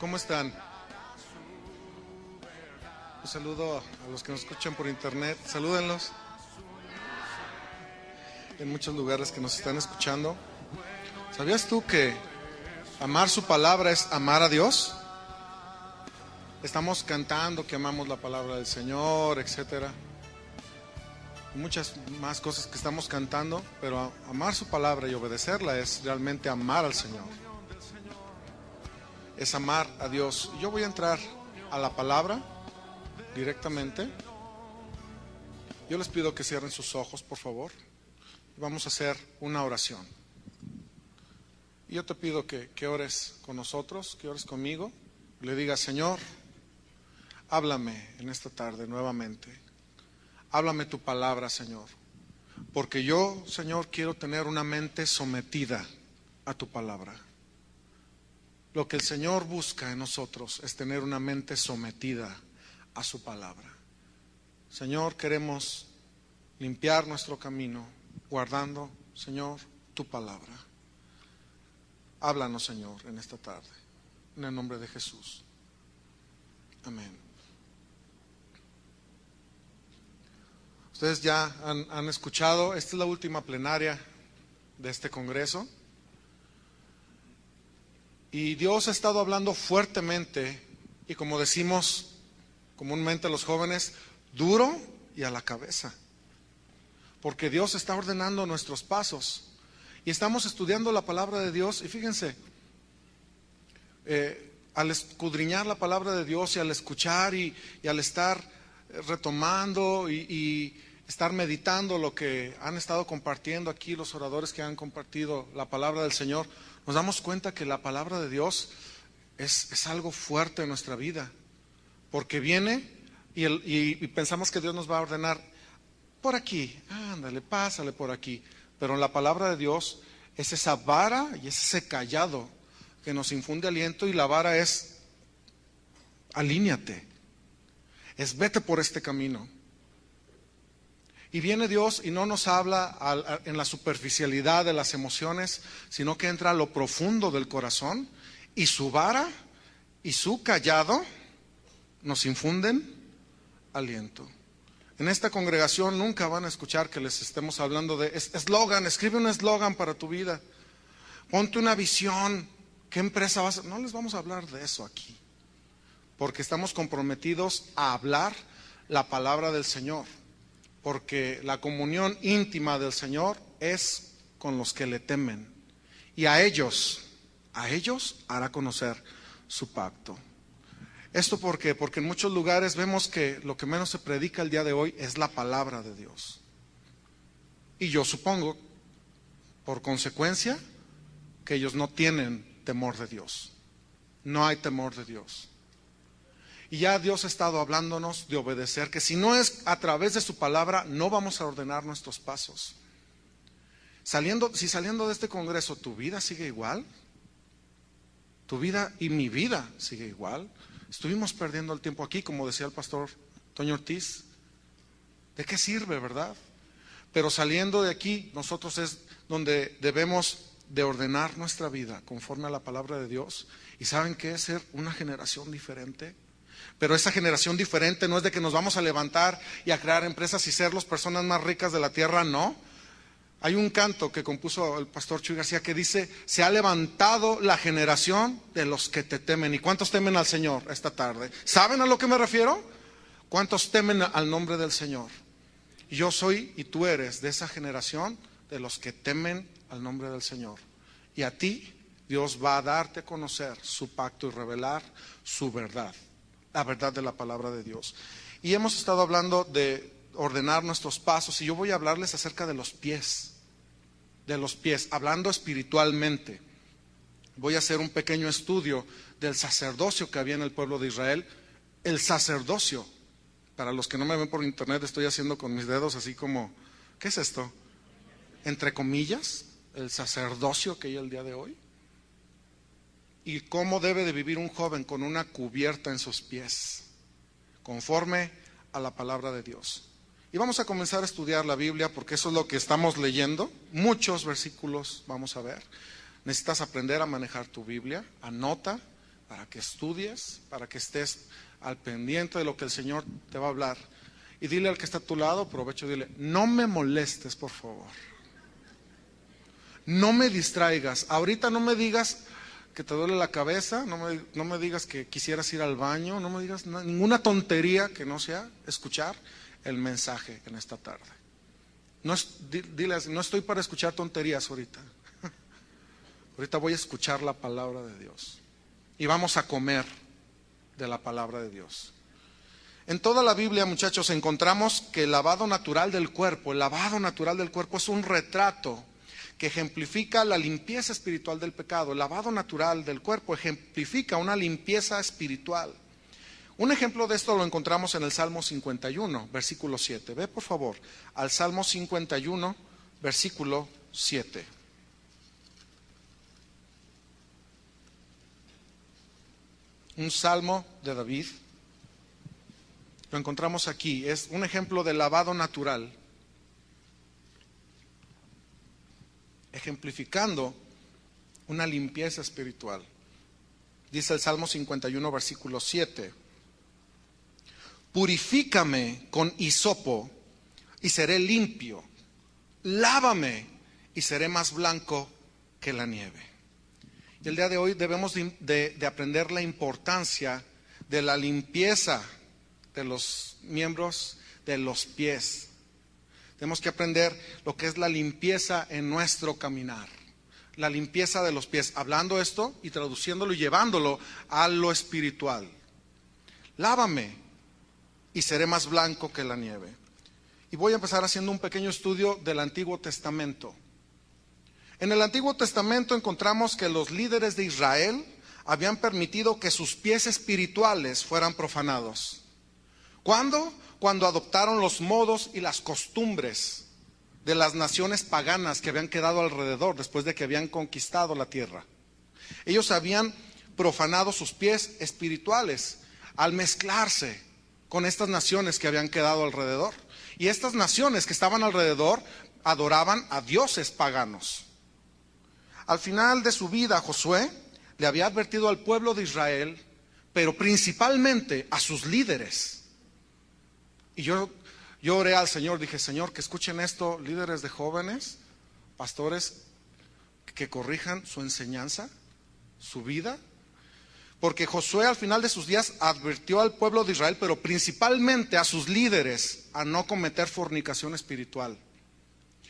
¿Cómo están? Un saludo a los que nos escuchan por internet. Salúdenlos en muchos lugares que nos están escuchando. ¿Sabías tú que amar su palabra es amar a Dios? Estamos cantando que amamos la palabra del Señor, etcétera. Muchas más cosas que estamos cantando, pero amar su palabra y obedecerla es realmente amar al Señor. Es amar a Dios. Yo voy a entrar a la palabra directamente. Yo les pido que cierren sus ojos, por favor. Vamos a hacer una oración. Y yo te pido que ores con nosotros, que ores conmigo. Le digas: Señor, háblame en esta tarde nuevamente. Háblame tu palabra, Señor. Porque yo, Señor, quiero tener una mente sometida a tu palabra. Lo que el Señor busca en nosotros es tener una mente sometida a su palabra. Señor, queremos limpiar nuestro camino guardando, Señor, tu palabra. Háblanos, Señor, en esta tarde, en el nombre de Jesús. Amén. Ustedes ya han escuchado, esta es la última plenaria de este congreso. Y Dios ha estado hablando fuertemente y, como decimos comúnmente los jóvenes, duro y a la cabeza. Porque Dios está ordenando nuestros pasos. Y estamos estudiando la palabra de Dios. Y fíjense, al escudriñar la palabra de Dios y al escuchar y al estar retomando y estar meditando lo que han estado compartiendo aquí los oradores que han compartido la palabra del Señor, nos damos cuenta que la palabra de Dios es algo fuerte en nuestra vida. Porque viene y pensamos que Dios nos va a ordenar por aquí, ándale, pásale por aquí. Pero en la palabra de Dios es esa vara y es ese cayado que nos infunde aliento, y la vara es: alíñate, es vete por este camino. Y viene Dios y no nos habla en la superficialidad de las emociones, sino que entra a lo profundo del corazón, y su vara y su cayado nos infunden aliento. En esta congregación nunca van a escuchar que les estemos hablando de eslogan. Escribe un eslogan para tu vida. Ponte una visión. ¿Qué empresa vas a...? No les vamos a hablar de eso aquí, porque estamos comprometidos a hablar la palabra del Señor. Porque la comunión íntima del Señor es con los que le temen. Y a ellos hará conocer su pacto. ¿Esto por qué? Porque en muchos lugares vemos que lo que menos se predica el día de hoy es la palabra de Dios. Y yo supongo, por consecuencia, que ellos no tienen temor de Dios. No hay temor de Dios. Y ya Dios ha estado hablándonos de obedecer, que si no es a través de su palabra, no vamos a ordenar nuestros pasos. Si saliendo de este congreso tu vida sigue igual, tu vida y mi vida sigue igual, estuvimos perdiendo el tiempo aquí, como decía el pastor Toño Ortiz. ¿De qué sirve, verdad? Pero saliendo de aquí, nosotros es donde debemos de ordenar nuestra vida conforme a la palabra de Dios. ¿Y saben qué es ser una generación diferente? Pero esa generación diferente no es de que nos vamos a levantar y a crear empresas y ser las personas más ricas de la tierra, no. Hay un canto que compuso el pastor Chuy García que dice: se ha levantado la generación de los que te temen. ¿Y cuántos temen al Señor esta tarde? ¿Saben a lo que me refiero? ¿Cuántos temen al nombre del Señor? Yo soy y tú eres de esa generación de los que temen al nombre del Señor. Y a ti Dios va a darte a conocer su pacto y revelar su verdad. La verdad de la palabra de Dios. Y hemos estado hablando de ordenar nuestros pasos, y yo voy a hablarles acerca de los pies, hablando espiritualmente. Voy a hacer un pequeño estudio del sacerdocio que había en el pueblo de Israel. El sacerdocio, para los que no me ven por internet, estoy haciendo con mis dedos así como, ¿qué es esto? Entre comillas, el sacerdocio que hay el día de hoy. Y cómo debe de vivir un joven con una cubierta en sus pies, conforme a la palabra de Dios. Y vamos a comenzar a estudiar la Biblia, porque eso es lo que estamos leyendo. Muchos versículos vamos a ver. Necesitas aprender a manejar tu Biblia. Anota, para que estudies, para que estés al pendiente de lo que el Señor te va a hablar. Y dile al que está a tu lado, aprovecho, dile, no me molestes, por favor. No me distraigas. Ahorita no me digas que te duele la cabeza, no me digas que quisieras ir al baño, no me digas ninguna tontería que no sea escuchar el mensaje en esta tarde. Diles, no estoy para escuchar tonterías ahorita. Ahorita voy a escuchar la palabra de Dios. Y vamos a comer de la palabra de Dios. En toda la Biblia, muchachos, encontramos que el lavado natural del cuerpo es un retrato que ejemplifica la limpieza espiritual del pecado. El lavado natural del cuerpo ejemplifica una limpieza espiritual. Un ejemplo de esto lo encontramos en el Salmo 51, versículo 7. Ve por favor al Salmo 51, versículo 7. Un salmo de David. Lo encontramos aquí, es un ejemplo de lavado natural, ejemplificando una limpieza espiritual. Dice el Salmo 51, versículo 7. Purifícame con hisopo y seré limpio. Lávame y seré más blanco que la nieve. Y el día de hoy debemos de aprender la importancia de la limpieza de los miembros de los pies. Tenemos que aprender lo que es la limpieza en nuestro caminar. La limpieza de los pies. Hablando esto y traduciéndolo y llevándolo a lo espiritual. Lávame y seré más blanco que la nieve. Y voy a empezar haciendo un pequeño estudio del Antiguo Testamento. En el Antiguo Testamento encontramos que los líderes de Israel habían permitido que sus pies espirituales fueran profanados. ¿Cuándo? Cuando adoptaron los modos y las costumbres de las naciones paganas que habían quedado alrededor después de que habían conquistado la tierra. Ellos habían profanado sus pies espirituales al mezclarse con estas naciones que habían quedado alrededor. Y estas naciones que estaban alrededor adoraban a dioses paganos. Al final de su vida, Josué le había advertido al pueblo de Israel, pero principalmente a sus líderes. Y yo oré al Señor, dije, Señor, que escuchen esto, líderes de jóvenes, pastores, que corrijan su enseñanza, su vida. Porque Josué al final de sus días advirtió al pueblo de Israel, pero principalmente a sus líderes, a no cometer fornicación espiritual,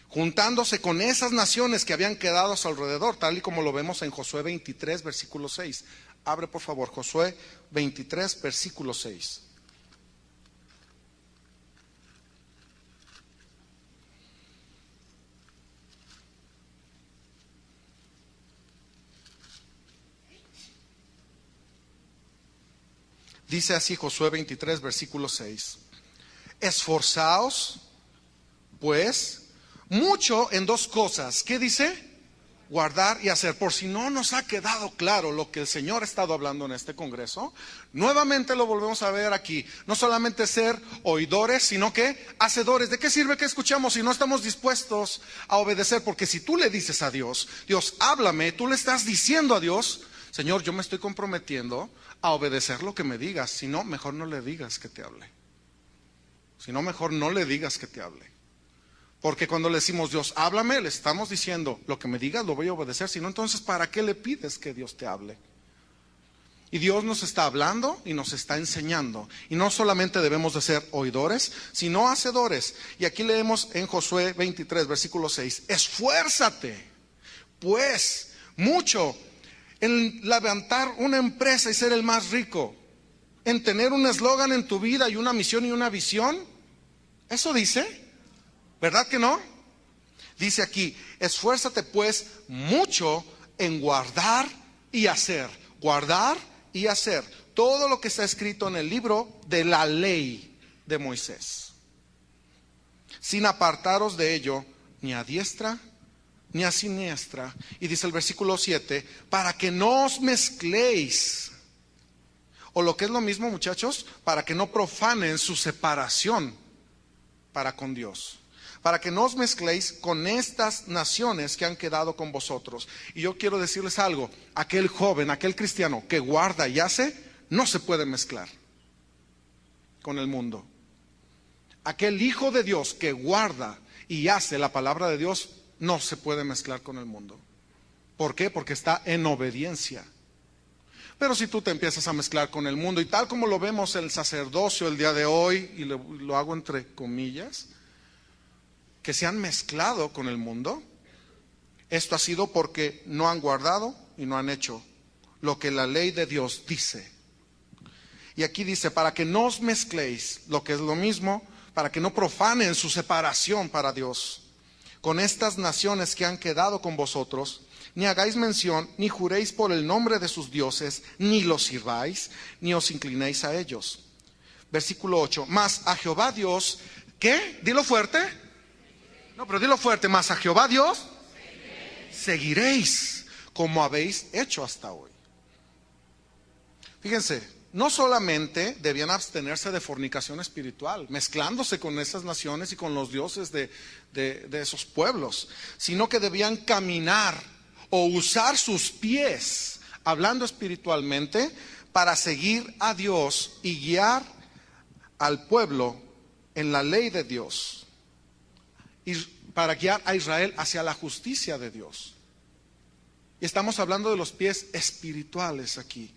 juntándose con esas naciones que habían quedado a su alrededor, tal y como lo vemos en Josué 23, versículo 6. Abre por favor, Josué 23, versículo 6. Dice así Josué 23, versículo 6. Esforzaos, pues, mucho en dos cosas. ¿Qué dice? Guardar y hacer. Por si no nos ha quedado claro lo que el Señor ha estado hablando en este congreso, nuevamente lo volvemos a ver aquí. No solamente ser oidores, sino que hacedores. ¿De qué sirve que escuchamos si no estamos dispuestos a obedecer? Porque si tú le dices a Dios, Dios, háblame, tú le estás diciendo a Dios, Señor, yo me estoy comprometiendo a obedecer lo que me digas. Si no, mejor no le digas que te hable. Si no, mejor no le digas que te hable. Porque cuando le decimos, Dios, háblame, le estamos diciendo, lo que me digas lo voy a obedecer. Si no, entonces, ¿para qué le pides que Dios te hable? Y Dios nos está hablando y nos está enseñando. Y no solamente debemos de ser oidores, sino hacedores. Y aquí leemos en Josué 23, versículo 6. Esfuérzate, pues, mucho en levantar una empresa y ser el más rico, en tener un eslogan en tu vida y una misión y una visión. Eso dice, ¿verdad que no? Dice aquí, esfuérzate pues mucho en guardar y hacer todo lo que está escrito en el libro de la ley de Moisés, sin apartaros de ello ni a diestra ni a siniestra. Y dice el versículo 7, para que no os mezcléis, o lo que es lo mismo, muchachos, para que no profanen su separación para con Dios, para que no os mezcléis con estas naciones que han quedado con vosotros. Y yo quiero decirles algo, aquel joven, aquel cristiano que guarda y hace, no se puede mezclar con el mundo. Aquel hijo de Dios que guarda y hace la palabra de Dios, no se puede mezclar con el mundo. ¿Por qué? Porque está en obediencia. Pero si tú te empiezas a mezclar con el mundo, y tal como lo vemos en el sacerdocio el día de hoy, y lo hago entre comillas, que se han mezclado con el mundo, esto ha sido porque no han guardado y no han hecho lo que la ley de Dios dice. Y aquí dice, para que no os mezcléis, lo que es lo mismo, para que no profanen su separación para Dios, con estas naciones que han quedado con vosotros, ni hagáis mención, ni juréis por el nombre de sus dioses, ni los sirváis, ni os inclinéis a ellos. Versículo 8, mas a Jehová Dios, ¿qué? Dilo fuerte. No, pero dilo fuerte, mas a Jehová Dios seguiréis como habéis hecho hasta hoy. Fíjense, no solamente debían abstenerse de fornicación espiritual, mezclándose con esas naciones y con los dioses de esos pueblos, sino que debían caminar o usar sus pies, hablando espiritualmente, para seguir a Dios y guiar al pueblo en la ley de Dios, y para guiar a Israel hacia la justicia de Dios. Y estamos hablando de los pies espirituales aquí.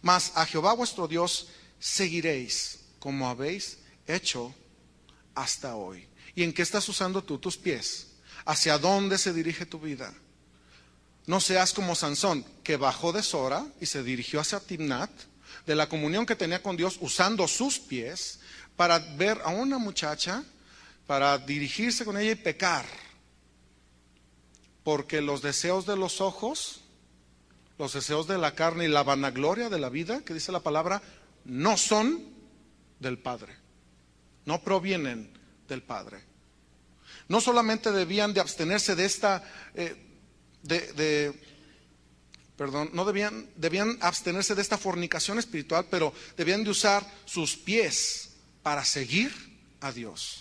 Mas a Jehová vuestro Dios seguiréis como habéis hecho hasta hoy. ¿Y en qué estás usando tú tus pies? ¿Hacia dónde se dirige tu vida? No seas como Sansón, que bajó de Sora y se dirigió hacia Timnat, de la comunión que tenía con Dios, usando sus pies para ver a una muchacha, para dirigirse con ella y pecar. Porque los deseos de los ojos, los deseos de la carne y la vanagloria de la vida, que dice la palabra, no son del Padre, no provienen del Padre. No solamente debían de abstenerse de esta... debían abstenerse de esta fornicación espiritual, pero debían de usar sus pies para seguir a Dios.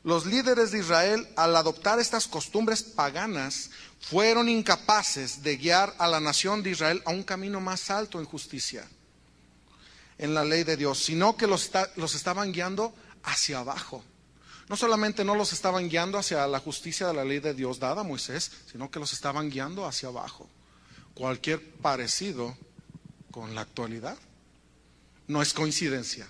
Los líderes de Israel, al adoptar estas costumbres paganas, fueron incapaces de guiar a la nación de Israel a un camino más alto en justicia, en la ley de Dios, sino que los estaban guiando hacia abajo. No solamente no los estaban guiando hacia la justicia de la ley de Dios dada a Moisés, sino que los estaban guiando hacia abajo. Cualquier parecido con la actualidad no es coincidencia.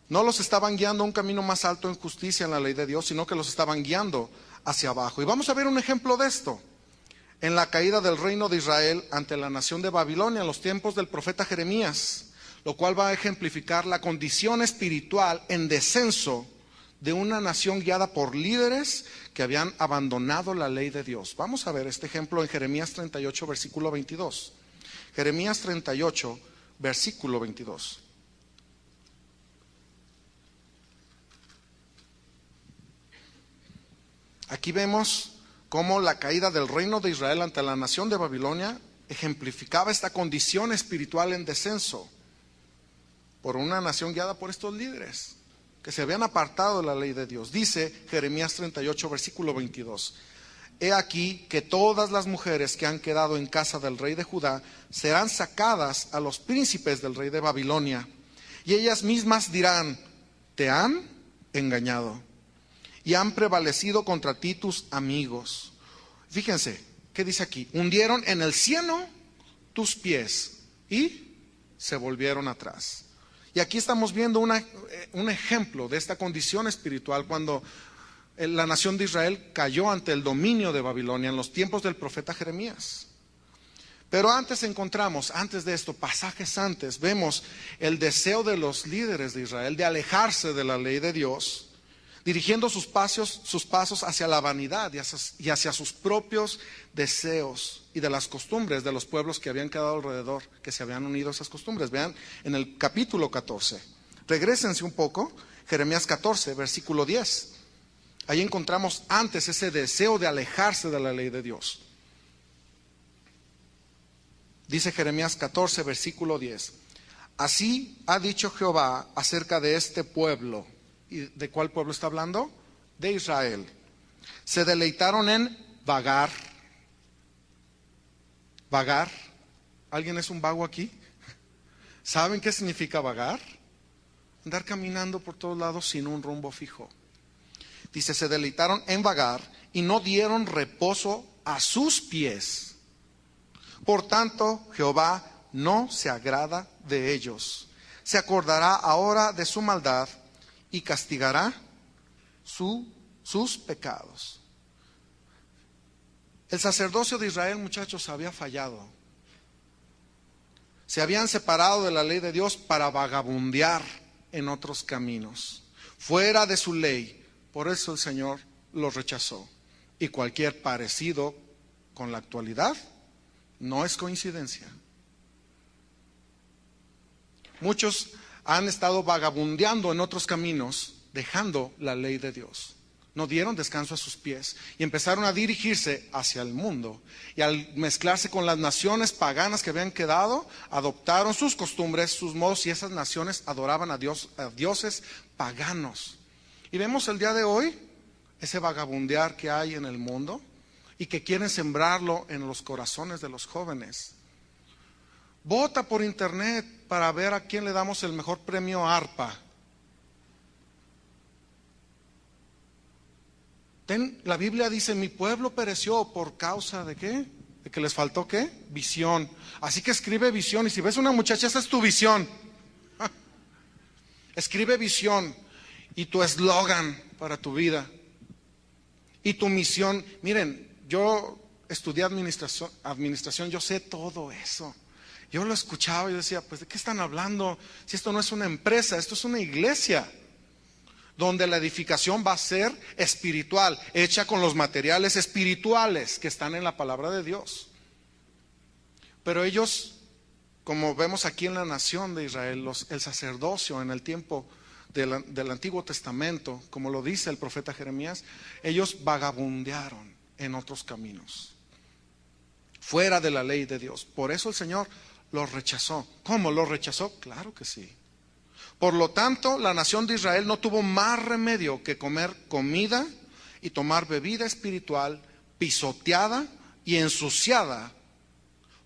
No los estaban guiando a un camino más alto en justicia en la ley de Dios, sino que los estaban guiando hacia abajo. Y vamos a ver un ejemplo de esto en la caída del reino de Israel ante la nación de Babilonia en los tiempos del profeta Jeremías, lo cual va a ejemplificar la condición espiritual en descenso de una nación guiada por líderes que habían abandonado la ley de Dios. Vamos a ver este ejemplo en Jeremías 38, versículo 22. Jeremías 38, versículo 22. Aquí vemos cómo la caída del reino de Israel ante la nación de Babilonia ejemplificaba esta condición espiritual en descenso por una nación guiada por estos líderes que se habían apartado de la ley de Dios. Dice Jeremías 38, versículo 22. He aquí que todas las mujeres que han quedado en casa del rey de Judá serán sacadas a los príncipes del rey de Babilonia, y ellas mismas dirán, te han engañado y han prevalecido contra ti tus amigos. Fíjense, ¿qué dice aquí? Hundieron en el cieno tus pies y se volvieron atrás. Y aquí estamos viendo un ejemplo de esta condición espiritual cuando la nación de Israel cayó ante el dominio de Babilonia en los tiempos del profeta Jeremías. Pero antes de esto, pasajes antes, vemos el deseo de los líderes de Israel de alejarse de la ley de Dios, dirigiendo sus pasos hacia la vanidad y hacia sus propios deseos y de las costumbres de los pueblos que habían quedado alrededor, que se habían unido a esas costumbres. Vean en el capítulo 14. Regrésense un poco, Jeremías 14, versículo 10. Ahí encontramos antes ese deseo de alejarse de la ley de Dios. Dice Jeremías 14, versículo 10. Así ha dicho Jehová acerca de este pueblo. ¿Y de cuál pueblo está hablando? De Israel. Se deleitaron en vagar. Vagar. ¿Alguien es un vago aquí? ¿Saben qué significa vagar? Andar caminando por todos lados sin un rumbo fijo. Dice, se deleitaron en vagar y no dieron reposo a sus pies. Por tanto, Jehová no se agrada de ellos. Se acordará ahora de su maldad y castigará sus pecados. El sacerdocio de Israel, muchachos, había fallado. Se habían separado de la ley de Dios para vagabundear en otros caminos, fuera de su ley. Por eso el Señor los rechazó. Y cualquier parecido con la actualidad no es coincidencia. Muchos han estado vagabundeando en otros caminos, dejando la ley de Dios. No dieron descanso a sus pies y empezaron a dirigirse hacia el mundo. Y al mezclarse con las naciones paganas que habían quedado, adoptaron sus costumbres, sus modos, y esas naciones adoraban a dioses paganos. Y vemos el día de hoy ese vagabundear que hay en el mundo y que quieren sembrarlo en los corazones de los jóvenes. Vota por internet para ver a quién le damos el mejor premio ARPA. La Biblia dice, mi pueblo pereció por causa de ¿qué? ¿De que les faltó qué? Visión. Así que escribe visión, y si ves una muchacha, esa es tu visión. Escribe visión y tu eslogan para tu vida y tu misión. Miren, yo estudié administración, yo sé todo eso. Yo lo escuchaba y decía, pues ¿de qué están hablando? Si esto no es una empresa, esto es una iglesia, donde la edificación va a ser espiritual, hecha con los materiales espirituales que están en la palabra de Dios. Pero ellos, como vemos aquí en la nación de Israel, el sacerdocio en el tiempo del Antiguo Testamento, como lo dice el profeta Jeremías, ellos vagabundearon en otros caminos, fuera de la ley de Dios. Por eso el Señor los rechazó. ¿Cómo los rechazó? Claro que sí. Por lo tanto, la nación de Israel no tuvo más remedio que comer comida y tomar bebida espiritual pisoteada y ensuciada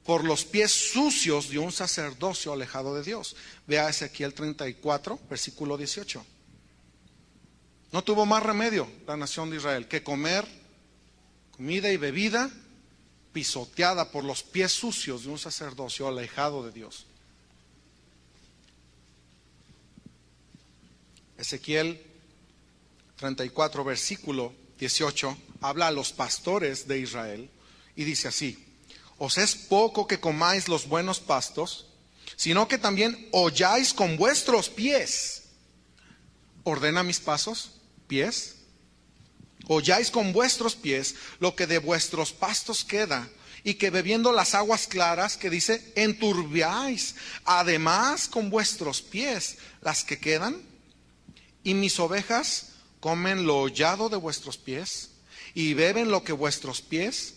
por los pies sucios de un sacerdocio alejado de Dios. Vea Ezequiel 34, versículo 18. No tuvo más remedio la nación de Israel que comer comida y bebida pisoteada por los pies sucios de un sacerdocio alejado de Dios. Ezequiel 34, versículo 18, habla a los pastores de Israel y dice así: os es poco que comáis los buenos pastos, sino que también holláis con vuestros pies. ¿Ordena mis pasos? ¿Pies? Holláis con vuestros pies lo que de vuestros pastos queda, y que bebiendo las aguas claras, que dice, enturbiáis, además con vuestros pies las que quedan. Y mis ovejas comen lo hollado de vuestros pies, y beben lo que vuestros pies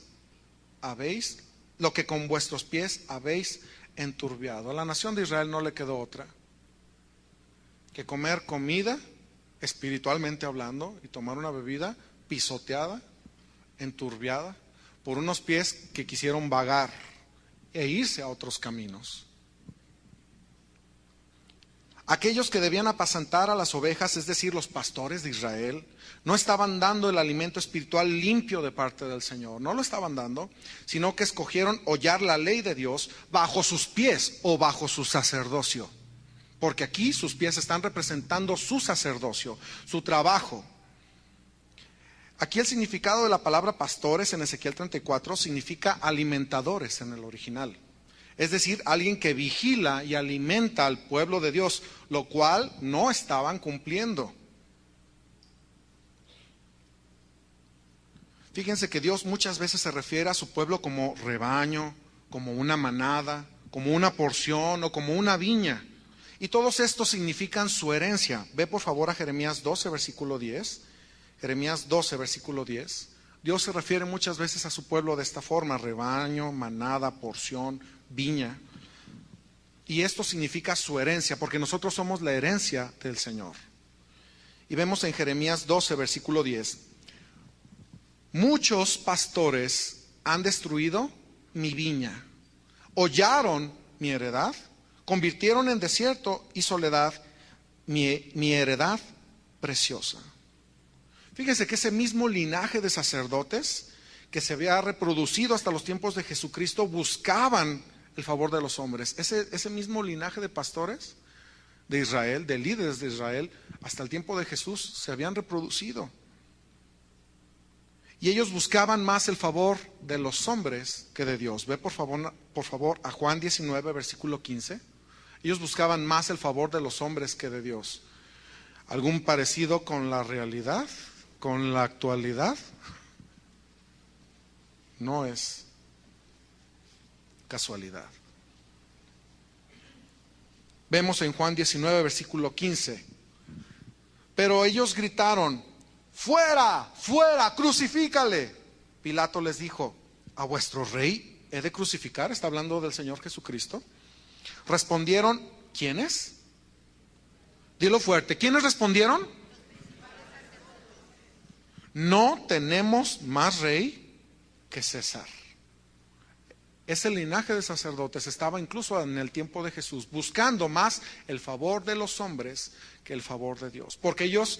habéis, lo que con vuestros pies habéis enturbiado. A la nación de Israel no le quedó otra que comer comida, espiritualmente hablando, y tomar una bebida pisoteada, enturbiada, por unos pies que quisieron vagar e irse a otros caminos. Aquellos que debían apacentar a las ovejas, es decir, los pastores de Israel, no estaban dando el alimento espiritual limpio de parte del Señor. No lo estaban dando, sino que escogieron hollar la ley de Dios bajo sus pies o bajo su sacerdocio. Porque aquí sus pies están representando su sacerdocio, su trabajo. Aquí el significado de la palabra pastores en Ezequiel 34 significa alimentadores en el original. Es decir, alguien que vigila y alimenta al pueblo de Dios, lo cual no estaban cumpliendo. Fíjense que Dios muchas veces se refiere a su pueblo como rebaño, como una manada, como una porción o como una viña. Y todos estos significan su herencia. Ve por favor a Jeremías 12, versículo 10. Jeremías 12, versículo 10. Dios se refiere muchas veces a su pueblo de esta forma: rebaño, manada, porción, viña. Y esto significa su herencia, porque nosotros somos la herencia del Señor. Y vemos en Jeremías 12, versículo 10. Muchos pastores han destruido mi viña, hollaron mi heredad, convirtieron en desierto y soledad mi heredad preciosa. Fíjense que ese mismo linaje de sacerdotes que se había reproducido hasta los tiempos de Jesucristo buscaban el favor de los hombres. Ese mismo linaje de pastores de Israel, de líderes de Israel, hasta el tiempo de Jesús se habían reproducido. Y ellos buscaban más el favor de los hombres que de Dios. Ve por favor a Juan 19, versículo 15. Ellos buscaban más el favor de los hombres que de Dios. ¿Algún parecido con la realidad, con la actualidad? No es casualidad. Vemos en Juan 19, versículo 15. Pero ellos gritaron: ¡fuera, fuera, crucifícale! Pilato les dijo: ¿a vuestro rey he de crucificar? Está hablando del Señor Jesucristo. Respondieron: ¿quiénes? Dilo fuerte. ¿Quiénes respondieron? No tenemos más rey que César. Ese linaje de sacerdotes estaba incluso en el tiempo de Jesús, buscando más el favor de los hombres que el favor de Dios. Porque ellos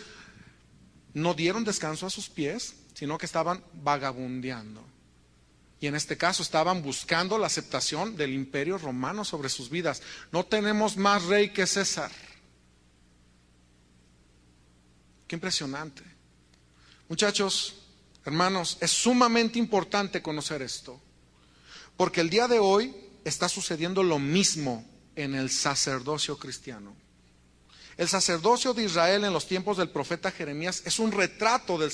no dieron descanso a sus pies, sino que estaban vagabundeando. Y en este caso estaban buscando la aceptación del imperio romano sobre sus vidas. No tenemos más rey que César. Qué impresionante. Muchachos, hermanos, es sumamente importante conocer esto. Porque el día de hoy está sucediendo lo mismo en el sacerdocio cristiano. El sacerdocio de Israel en los tiempos del profeta Jeremías es un retrato del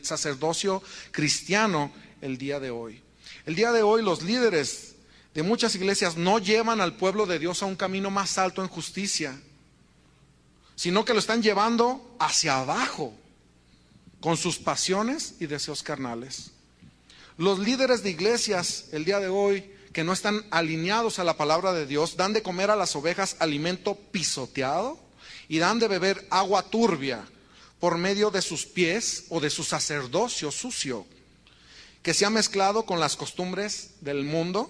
sacerdocio cristiano el día de hoy. El día de hoy los líderes de muchas iglesias no llevan al pueblo de Dios a un camino más alto en justicia, sino que lo están llevando hacia abajo con sus pasiones y deseos carnales. Los líderes de iglesias el día de hoy que no están alineados a la palabra de Dios dan de comer a las ovejas alimento pisoteado y dan de beber agua turbia por medio de sus pies o de su sacerdocio sucio, que se ha mezclado con las costumbres del mundo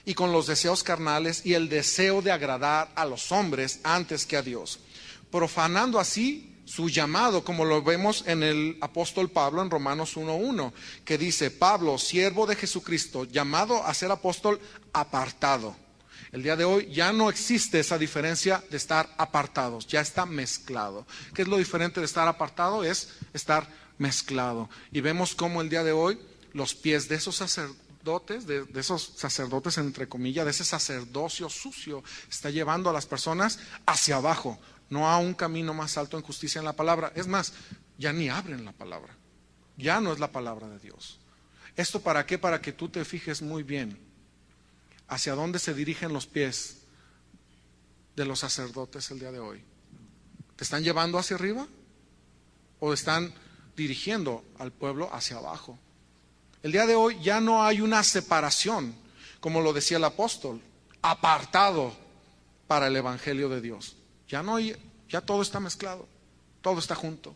y con los deseos carnales y el deseo de agradar a los hombres antes que a Dios, profanando así su llamado, como lo vemos en el apóstol Pablo en Romanos 1:1, que dice: Pablo, siervo de Jesucristo, llamado a ser apóstol apartado. El día de hoy ya no existe esa diferencia de estar apartados, ya está mezclado. ¿Qué es lo diferente de estar apartado? Es estar mezclado. Y vemos cómo el día de hoy los pies de esos sacerdotes, de esos sacerdotes entre comillas, de ese sacerdocio sucio, está llevando a las personas hacia abajo, no a un camino más alto en justicia en la palabra. Es más, ya ni abren la palabra, ya no es la palabra de Dios. ¿Esto para qué? Para que tú te fijes muy bien hacia dónde se dirigen los pies de los sacerdotes el día de hoy. ¿Te están llevando hacia arriba o están dirigiendo al pueblo hacia abajo? El día de hoy ya no hay una separación, como lo decía el apóstol, apartado para el evangelio de Dios. Ya no hay, ya todo está mezclado, todo está junto.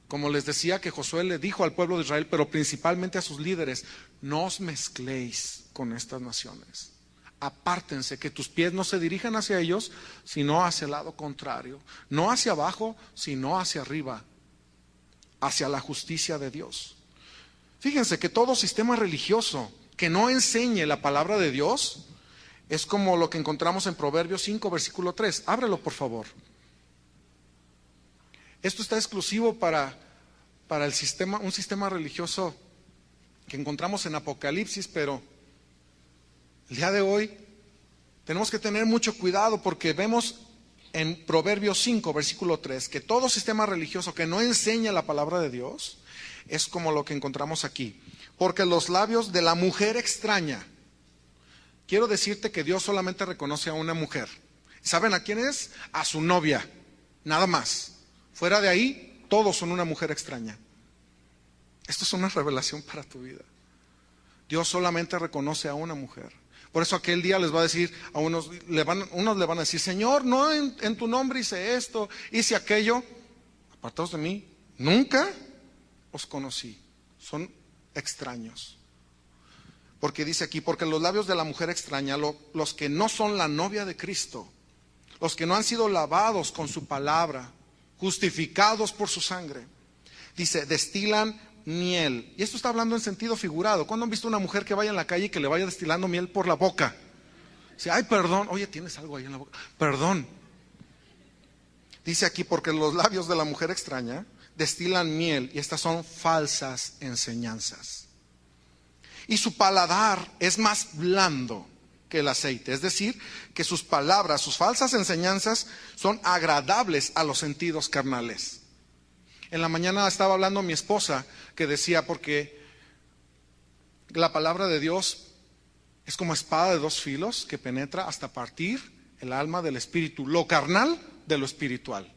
Como les decía que Josué le dijo al pueblo de Israel, pero principalmente a sus líderes: no os mezcléis con estas naciones. Apártense, que tus pies no se dirijan hacia ellos, sino hacia el lado contrario. No hacia abajo, sino hacia arriba, hacia la justicia de Dios. Fíjense que todo sistema religioso que no enseñe la palabra de Dios es como lo que encontramos en Proverbios 5, versículo 3. Ábrelo, por favor. Esto está exclusivo para el sistema, un sistema religioso que encontramos en Apocalipsis, pero el día de hoy tenemos que tener mucho cuidado, porque vemos en Proverbios 5, versículo 3, que todo sistema religioso que no enseña la palabra de Dios es como lo que encontramos aquí. Porque los labios de la mujer extraña. Quiero decirte que Dios solamente reconoce a una mujer. ¿Saben a quién es? A su novia, nada más. Fuera de ahí, todos son una mujer extraña. Esto es una revelación para tu vida. Dios solamente reconoce a una mujer. Por eso aquel día les va a decir a unos le van a decir: Señor, no en tu nombre hice esto, hice aquello. Apartados de mí, nunca os conocí. Son extraños. Porque dice aquí: porque los labios de la mujer extraña, los que no son la novia de Cristo, los que no han sido lavados con su palabra, justificados por su sangre, dice, destilan miel. Y esto está hablando en sentido figurado. ¿Cuándo han visto una mujer que vaya en la calle y que le vaya destilando miel por la boca? Dice: ay, perdón, oye, tienes algo ahí en la boca, perdón. Dice aquí: porque los labios de la mujer extraña destilan miel, y estas son falsas enseñanzas. Y su paladar es más blando que el aceite. Es decir, que sus palabras, sus falsas enseñanzas son agradables a los sentidos carnales. En la mañana estaba hablando mi esposa que decía: porque la palabra de Dios es como espada de dos filos que penetra hasta partir el alma del espíritu, lo carnal de lo espiritual.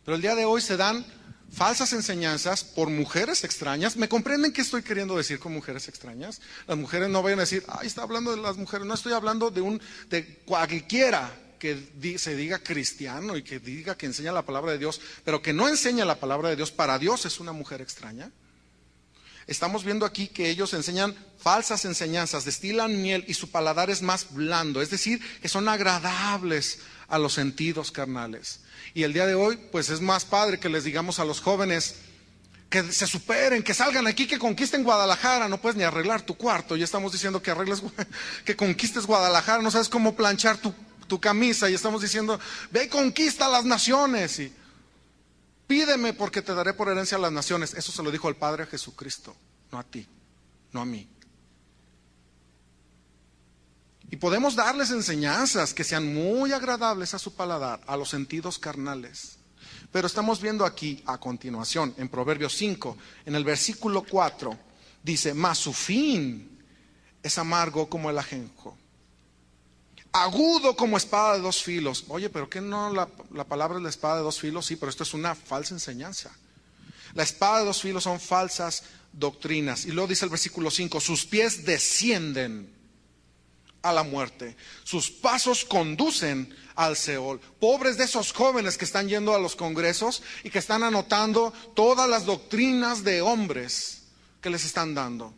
Pero el día de hoy se dan falsas enseñanzas por mujeres extrañas. ¿Me comprenden qué estoy queriendo decir con mujeres extrañas? Las mujeres no vayan a decir: ay, está hablando de las mujeres. No estoy hablando de cualquiera que se diga cristiano y que diga que enseña la palabra de Dios, pero que no enseña la palabra de Dios. Para Dios es una mujer extraña. Estamos viendo aquí que ellos enseñan falsas enseñanzas, destilan miel, y su paladar es más blando, es decir, que son agradables a los sentidos carnales. Y el día de hoy, pues es más padre que les digamos a los jóvenes que se superen, que salgan aquí, que conquisten Guadalajara. No puedes ni arreglar tu cuarto, ya estamos diciendo que que conquistes Guadalajara. No sabes cómo planchar tu camisa, y estamos diciendo: ve y conquista las naciones, y pídeme porque te daré por herencia a las naciones. Eso se lo dijo el Padre a Jesucristo, no a ti, no a mí. Y podemos darles enseñanzas que sean muy agradables a su paladar, a los sentidos carnales. Pero estamos viendo aquí a continuación, en Proverbios 5, en el versículo 4, dice: mas su fin es amargo como el ajenjo, agudo como espada de dos filos. Oye, pero ¿qué no la palabra es la espada de dos filos? Sí, pero esto es una falsa enseñanza. La espada de dos filos son falsas doctrinas. Y luego dice el versículo 5: sus pies descienden a la muerte, sus pasos conducen al Seol. Pobres de esos jóvenes que están yendo a los congresos y que están anotando todas las doctrinas de hombres que les están dando.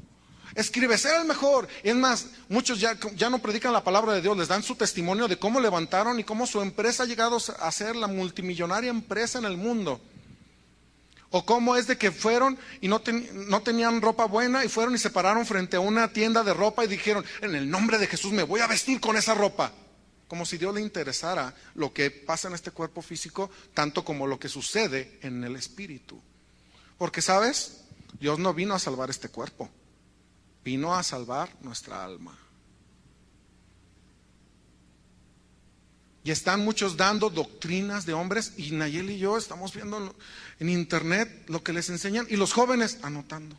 Escribe: ser el mejor. Es más, muchos ya no predican la palabra de Dios, les dan su testimonio de cómo levantaron y cómo su empresa ha llegado a ser la multimillonaria empresa en el mundo. O cómo es de que fueron y no tenían ropa buena, y fueron y se pararon frente a una tienda de ropa y dijeron: en el nombre de Jesús me voy a vestir con esa ropa. Como si Dios le interesara lo que pasa en este cuerpo físico tanto como lo que sucede en el espíritu. Porque, ¿sabes? Dios no vino a salvar este cuerpo, vino a salvar nuestra alma. Y están muchos dando doctrinas de hombres, y Nayeli y yo estamos viendo en internet lo que les enseñan, y los jóvenes anotando: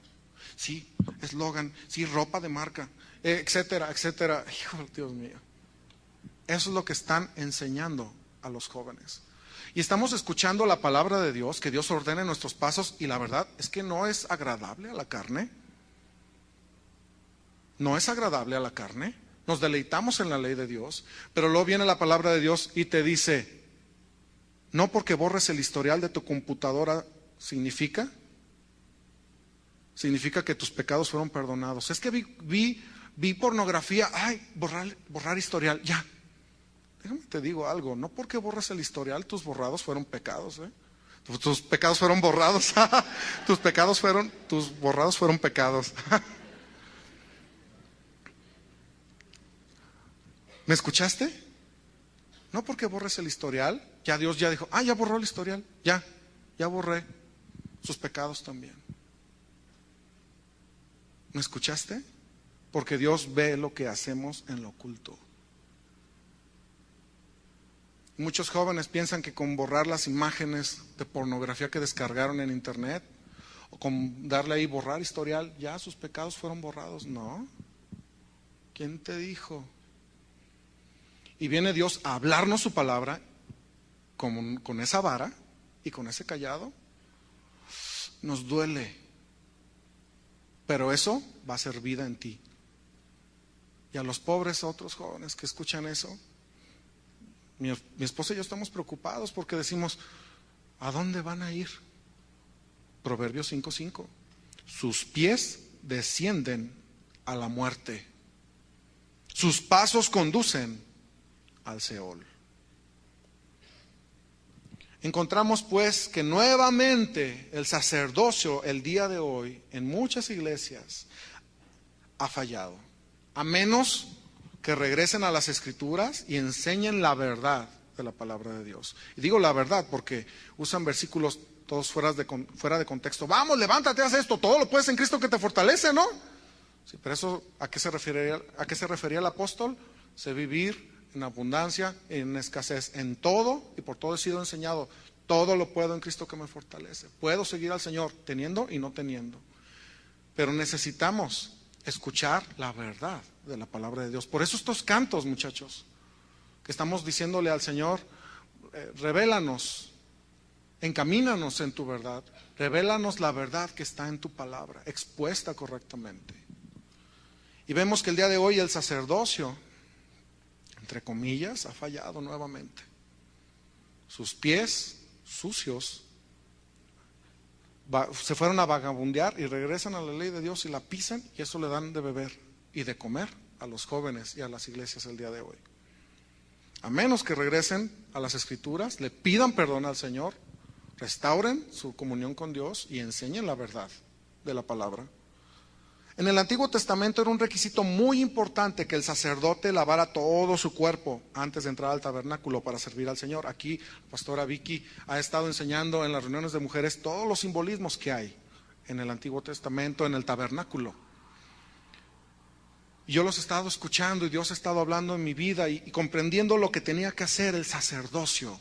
sí, eslogan, sí, ropa de marca, etcétera, etcétera. Hijo, Dios mío, eso es lo que están enseñando a los jóvenes. Y estamos escuchando la palabra de Dios, que Dios ordene nuestros pasos, y la verdad es que no es agradable a la carne. No es agradable a la carne. Nos deleitamos en la ley de Dios, pero luego viene la palabra de Dios y te dice: no porque borres el historial de tu computadora significa que tus pecados fueron perdonados. Es que vi pornografía, ay, borrar historial, ya. Déjame te digo algo: no porque borres el historial, tus borrados fueron pecados, tus pecados fueron borrados. tus borrados fueron pecados. ¿Me escuchaste? No porque borres el historial, ya Dios ya dijo: ya borró el historial, ya borré sus pecados también. ¿Me escuchaste? Porque Dios ve lo que hacemos en lo oculto. Muchos jóvenes piensan que con borrar las imágenes de pornografía que descargaron en internet, o con darle ahí borrar historial, ya sus pecados fueron borrados. No. ¿Quién te dijo? Y viene Dios a hablarnos su palabra con esa vara y con ese cayado. Nos duele, pero eso va a ser vida en ti. Y a los pobres otros jóvenes que escuchan eso, mi esposa y yo estamos preocupados porque decimos, ¿a dónde van a ir? Proverbios 5:5. Sus pies descienden a la muerte. Sus pasos conducen al Seol. Encontramos pues que nuevamente el sacerdocio el día de hoy en muchas iglesias ha fallado. A menos que regresen a las Escrituras y enseñen la verdad de la palabra de Dios. Y digo la verdad porque usan versículos todos fuera de contexto. Vamos, levántate, haz esto, todo lo puedes en Cristo que te fortalece, ¿no? Sí, pero eso, ¿a qué se refería el apóstol? Sé vivir en abundancia, en escasez, en todo, y por todo he sido enseñado. Todo lo puedo en Cristo que me fortalece. Puedo seguir al Señor teniendo y no teniendo. Pero necesitamos escuchar la verdad de la palabra de Dios. Por eso estos cantos, muchachos, que estamos diciéndole al Señor, revélanos, encamínanos en tu verdad, revélanos la verdad que está en tu palabra, expuesta correctamente. Y vemos que el día de hoy el sacerdocio, entre comillas, ha fallado nuevamente. Sus pies sucios se fueron a vagabundear y regresan a la ley de Dios y la pisan, y eso le dan de beber y de comer a los jóvenes y a las iglesias el día de hoy. A menos que regresen a las Escrituras, le pidan perdón al Señor, restauren su comunión con Dios y enseñen la verdad de la palabra. En el Antiguo Testamento era un requisito muy importante que el sacerdote lavara todo su cuerpo antes de entrar al tabernáculo para servir al Señor. Aquí la pastora Vicky ha estado enseñando en las reuniones de mujeres todos los simbolismos que hay en el Antiguo Testamento, en el tabernáculo. Y yo los he estado escuchando y Dios ha estado hablando en mi vida y comprendiendo lo que tenía que hacer el sacerdocio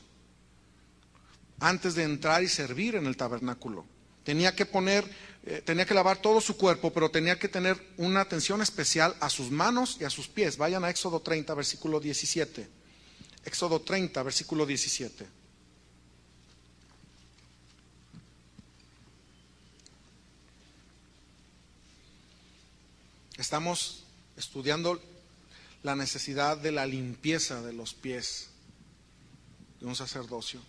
antes de entrar y servir en el tabernáculo. Tenía que lavar todo su cuerpo, pero tenía que tener una atención especial a sus manos y a sus pies. Vayan a Éxodo 30, versículo 17. Éxodo 30, versículo 17. Estamos estudiando la necesidad de la limpieza de los pies de un sacerdocio.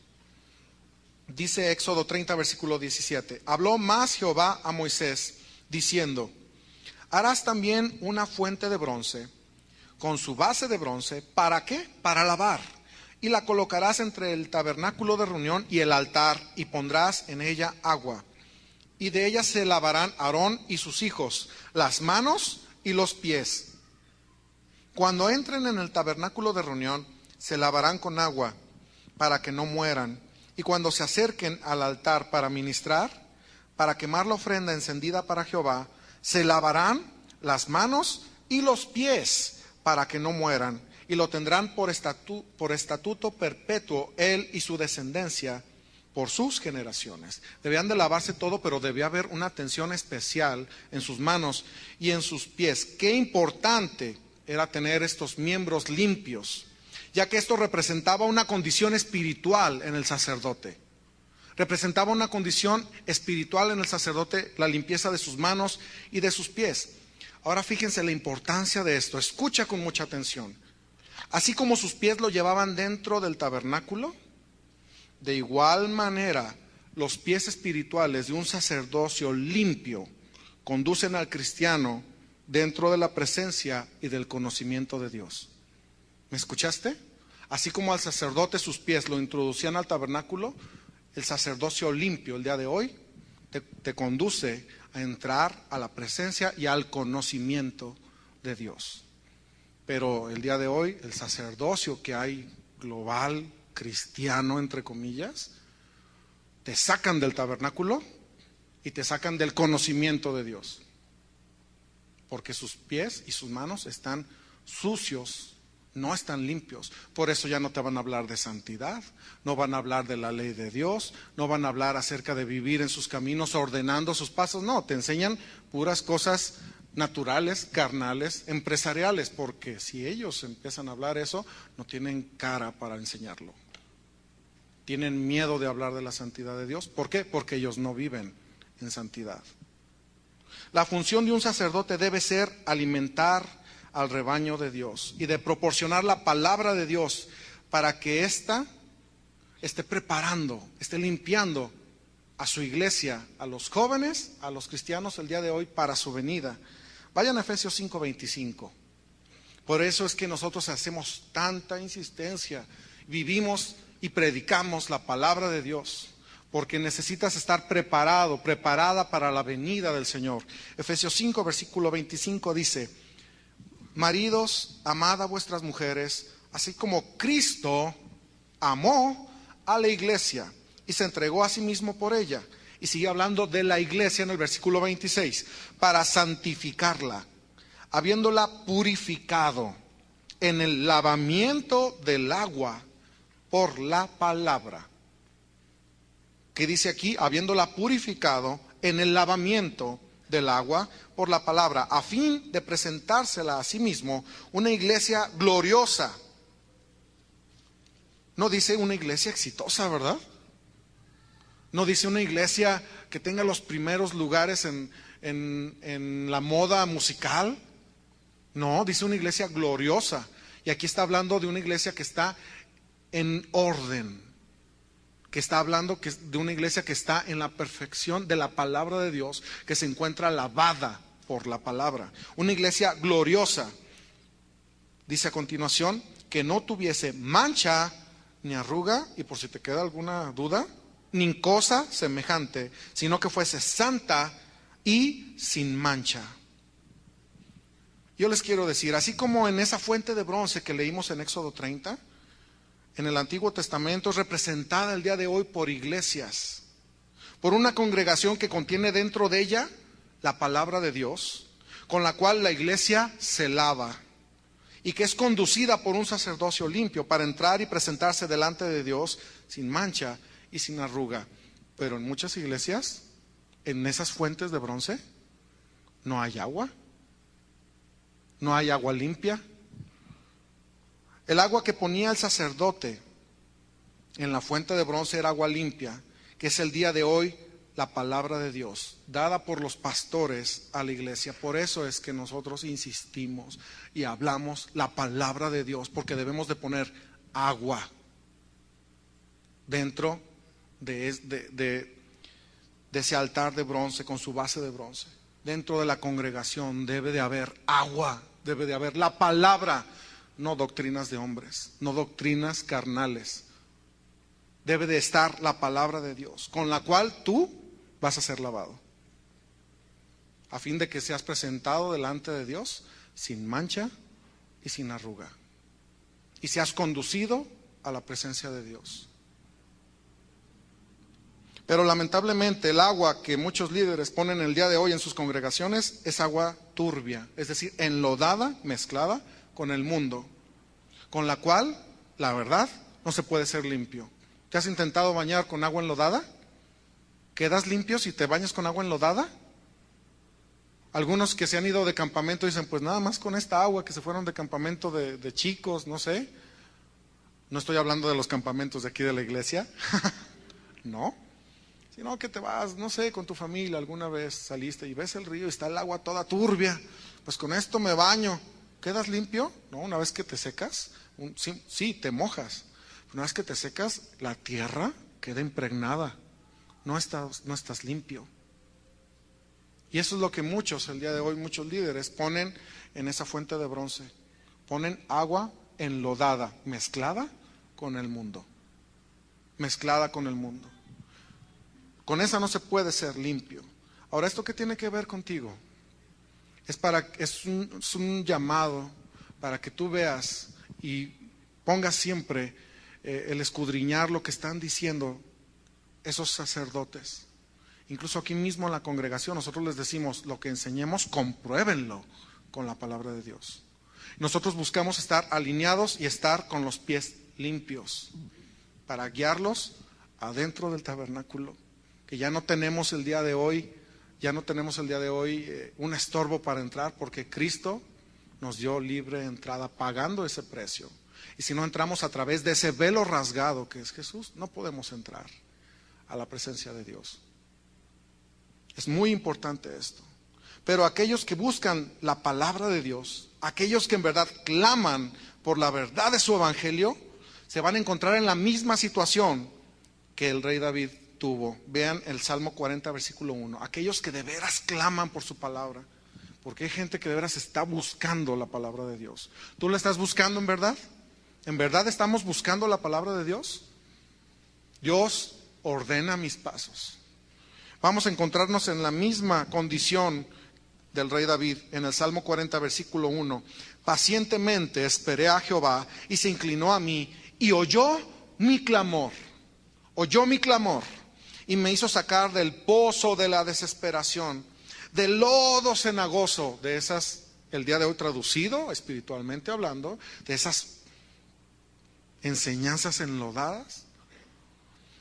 Dice Éxodo 30, versículo 17. Habló más Jehová a Moisés, diciendo: harás también una fuente de bronce, con su base de bronce. ¿Para qué? Para lavar. Y la colocarás entre el tabernáculo de reunión y el altar, y pondrás en ella agua. Y de ella se lavarán Aarón y sus hijos, las manos y los pies. Cuando entren en el tabernáculo de reunión, se lavarán con agua, para que no mueran. Y cuando se acerquen al altar para ministrar, para quemar la ofrenda encendida para Jehová, se lavarán las manos y los pies para que no mueran. Y lo tendrán por estatuto perpetuo él y su descendencia por sus generaciones. Debían de lavarse todo, pero debía haber una atención especial en sus manos y en sus pies. Qué importante era tener estos miembros limpios, ya que esto representaba una condición espiritual en el sacerdote. Representaba una condición espiritual en el sacerdote, la limpieza de sus manos y de sus pies. Ahora fíjense la importancia de esto, escucha con mucha atención. Así como sus pies lo llevaban dentro del tabernáculo, de igual manera los pies espirituales de un sacerdocio limpio conducen al cristiano dentro de la presencia y del conocimiento de Dios. ¿Me escuchaste? Así como al sacerdote sus pies lo introducían al tabernáculo, el sacerdocio limpio el día de hoy te conduce a entrar a la presencia y al conocimiento de Dios. Pero el día de hoy, el sacerdocio que hay global, cristiano, entre comillas, te sacan del tabernáculo y te sacan del conocimiento de Dios. Porque sus pies y sus manos están sucios, no están limpios. Por eso ya no te van a hablar de santidad, no van a hablar de la ley de Dios, no van a hablar acerca de vivir en sus caminos ordenando sus pasos. No, te enseñan puras cosas naturales, carnales, empresariales, porque si ellos empiezan a hablar eso, no tienen cara para enseñarlo. Tienen miedo de hablar de la santidad de Dios. ¿Por qué? Porque ellos no viven en santidad. La función de un sacerdote debe ser alimentar al rebaño de Dios y de proporcionar la palabra de Dios para que ésta esté preparando, esté limpiando a su iglesia, a los jóvenes, a los cristianos el día de hoy para su venida. Vayan a Efesios 5:25. Por eso es que nosotros hacemos tanta insistencia, vivimos y predicamos la palabra de Dios, porque necesitas estar preparado, preparada para la venida del Señor. Efesios 5, versículo 25 dice: maridos, amad a vuestras mujeres, así como Cristo amó a la iglesia y se entregó a sí mismo por ella. Y sigue hablando de la iglesia en el versículo 26, para santificarla, habiéndola purificado en el lavamiento del agua por la palabra. ¿Qué dice aquí? Habiéndola purificado en el lavamiento del agua por la palabra, a fin de presentársela a sí mismo una iglesia gloriosa. No dice una iglesia exitosa, ¿verdad? No dice una iglesia que tenga los primeros lugares en la moda musical. No, dice una iglesia gloriosa. Y aquí está hablando de una iglesia que está en orden, que está hablando de una iglesia que está en la perfección de la palabra de Dios, que se encuentra lavada por la palabra. Una iglesia gloriosa. Dice a continuación, que no tuviese mancha ni arruga, y por si te queda alguna duda, ni cosa semejante, sino que fuese santa y sin mancha. Yo les quiero decir, así como en esa fuente de bronce que leímos en Éxodo 30, en el Antiguo Testamento es representada el día de hoy por iglesias, por una congregación que contiene dentro de ella la palabra de Dios, con la cual la iglesia se lava y que es conducida por un sacerdocio limpio para entrar y presentarse delante de Dios sin mancha y sin arruga. Pero en muchas iglesias, en esas fuentes de bronce, no hay agua. No hay agua limpia. El agua que ponía el sacerdote en la fuente de bronce era agua limpia, que es el día de hoy la palabra de Dios, dada por los pastores a la iglesia. Por eso es que nosotros insistimos y hablamos la palabra de Dios, porque debemos de poner agua dentro de ese altar de bronce con su base de bronce. Dentro de la congregación debe de haber agua, debe de haber la palabra, no doctrinas de hombres, no doctrinas carnales. Debe de estar la palabra de Dios, con la cual tú vas a ser lavado, a fin de que seas presentado delante de Dios sin mancha y sin arruga, y seas conducido a la presencia de Dios. Pero lamentablemente el agua que muchos líderes ponen el día de hoy en sus congregaciones es agua turbia, es decir, enlodada, mezclada con el mundo, con la cual, la verdad, no se puede ser limpio. ¿Te has intentado bañar con agua enlodada? ¿Quedas limpio si te bañas con agua enlodada? Algunos que se han ido de campamento dicen, pues nada más con esta agua que se fueron de campamento de chicos, no sé. No estoy hablando de los campamentos de aquí de la iglesia, no. Sino que te vas, no sé, con tu familia, alguna vez saliste y ves el río y está el agua toda turbia, pues con esto me baño. ¿Quedas limpio? No, una vez que te secas, sí, te mojas. Una vez que te secas, la tierra queda impregnada, no estás limpio. Y eso es lo que muchos, el día de hoy, muchos líderes ponen en esa fuente de bronce. Ponen agua enlodada, mezclada con el mundo. Mezclada con el mundo. Con esa no se puede ser limpio. Ahora, ¿esto qué tiene que ver contigo? Es un llamado para que tú veas y pongas siempre el escudriñar lo que están diciendo esos sacerdotes. Incluso aquí mismo en la congregación nosotros les decimos, lo que enseñemos, compruébenlo con la palabra de Dios. Nosotros buscamos estar alineados y estar con los pies limpios para guiarlos adentro del tabernáculo, que ya no tenemos el día de hoy un estorbo para entrar, porque Cristo nos dio libre entrada pagando ese precio. Y si no entramos a través de ese velo rasgado que es Jesús, no podemos entrar a la presencia de Dios. Es muy importante esto. Pero aquellos que buscan la palabra de Dios aquellos que en verdad claman por la verdad de su evangelio, se van a encontrar en la misma situación que el rey David tuvo. Vean el Salmo 40, versículo 1. Aquellos que de veras claman por su palabra. Porque hay gente que de veras está buscando la palabra de Dios. ¿Tú la estás buscando en verdad? ¿En verdad estamos buscando la palabra de Dios? Dios ordena mis pasos. Vamos a encontrarnos en la misma condición del rey David en el Salmo 40, versículo 1. Pacientemente esperé a Jehová y se inclinó a mí y oyó mi clamor. Oyó mi clamor y me hizo sacar del pozo de la desesperación, del lodo cenagoso, de esas, el día de hoy traducido, espiritualmente hablando, de esas enseñanzas enlodadas,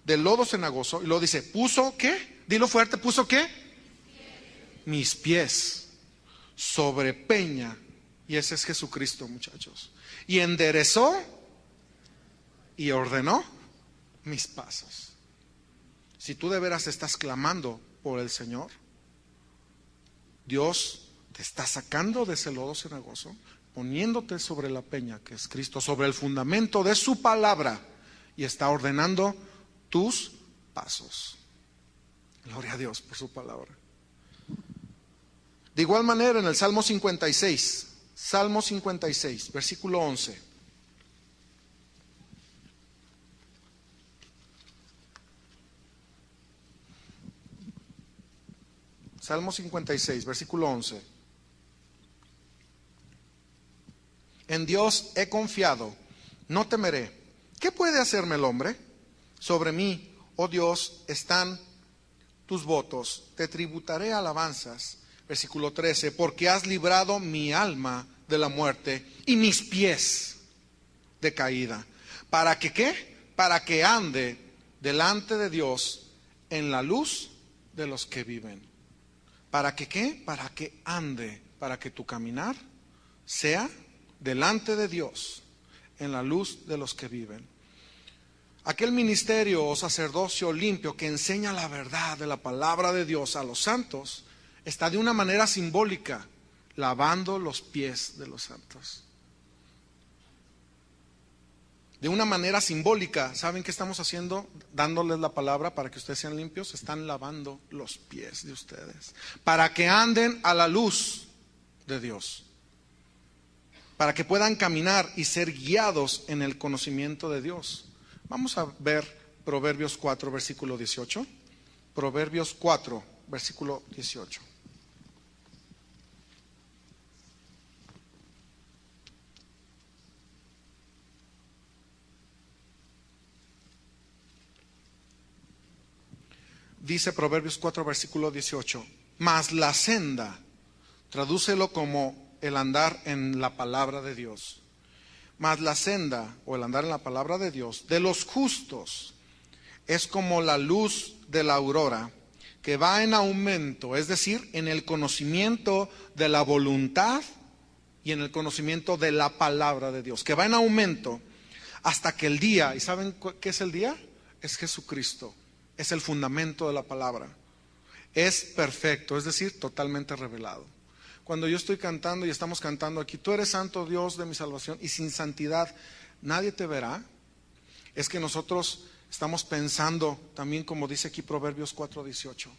del lodo cenagoso. Y luego dice, ¿puso qué? Dilo fuerte, ¿puso qué? Mis pies sobre peña. Y ese es Jesucristo, muchachos. Y enderezó y ordenó mis pasos. Si tú de veras estás clamando por el Señor, Dios te está sacando de ese lodo cenagoso, poniéndote sobre la peña que es Cristo, sobre el fundamento de su palabra, y está ordenando tus pasos. Gloria a Dios por su palabra. De igual manera en el Salmo 56, versículo 11. Salmo 56, versículo 11. En Dios he confiado, no temeré. ¿Qué puede hacerme el hombre? Sobre mí, oh Dios, están tus votos. Te tributaré alabanzas. Versículo 13. Porque has librado mi alma de la muerte y mis pies de caída. ¿Para que qué? Para que ande delante de Dios en la luz de los que viven. ¿Para que qué? Para que ande, para que tu caminar sea delante de Dios en la luz de los que viven. Aquel ministerio o sacerdocio limpio que enseña la verdad de la palabra de Dios a los santos está de una manera simbólica lavando los pies de los santos. De una manera simbólica, ¿saben qué estamos haciendo? Dándoles la palabra para que ustedes sean limpios. Están lavando los pies de ustedes para que anden a la luz de Dios, para que puedan caminar y ser guiados en el conocimiento de Dios. Vamos a ver Proverbios 4, versículo 18. Proverbios 4, versículo 18. Dice Proverbios 4, versículo 18. Mas la senda, tradúcelo como el andar en la palabra de Dios. Mas la senda, o el andar en la palabra de Dios, de los justos, es como la luz de la aurora, que va en aumento, es decir, en el conocimiento de la voluntad y en el conocimiento de la palabra de Dios, que va en aumento hasta que el día, ¿y saben qué es el día? Es Jesucristo, es el fundamento de la palabra, es perfecto, es decir, totalmente revelado. Cuando yo estoy cantando y estamos cantando aquí, tú eres santo Dios de mi salvación, y sin santidad nadie te verá, es que nosotros estamos pensando también, como dice aquí Proverbios 4:18,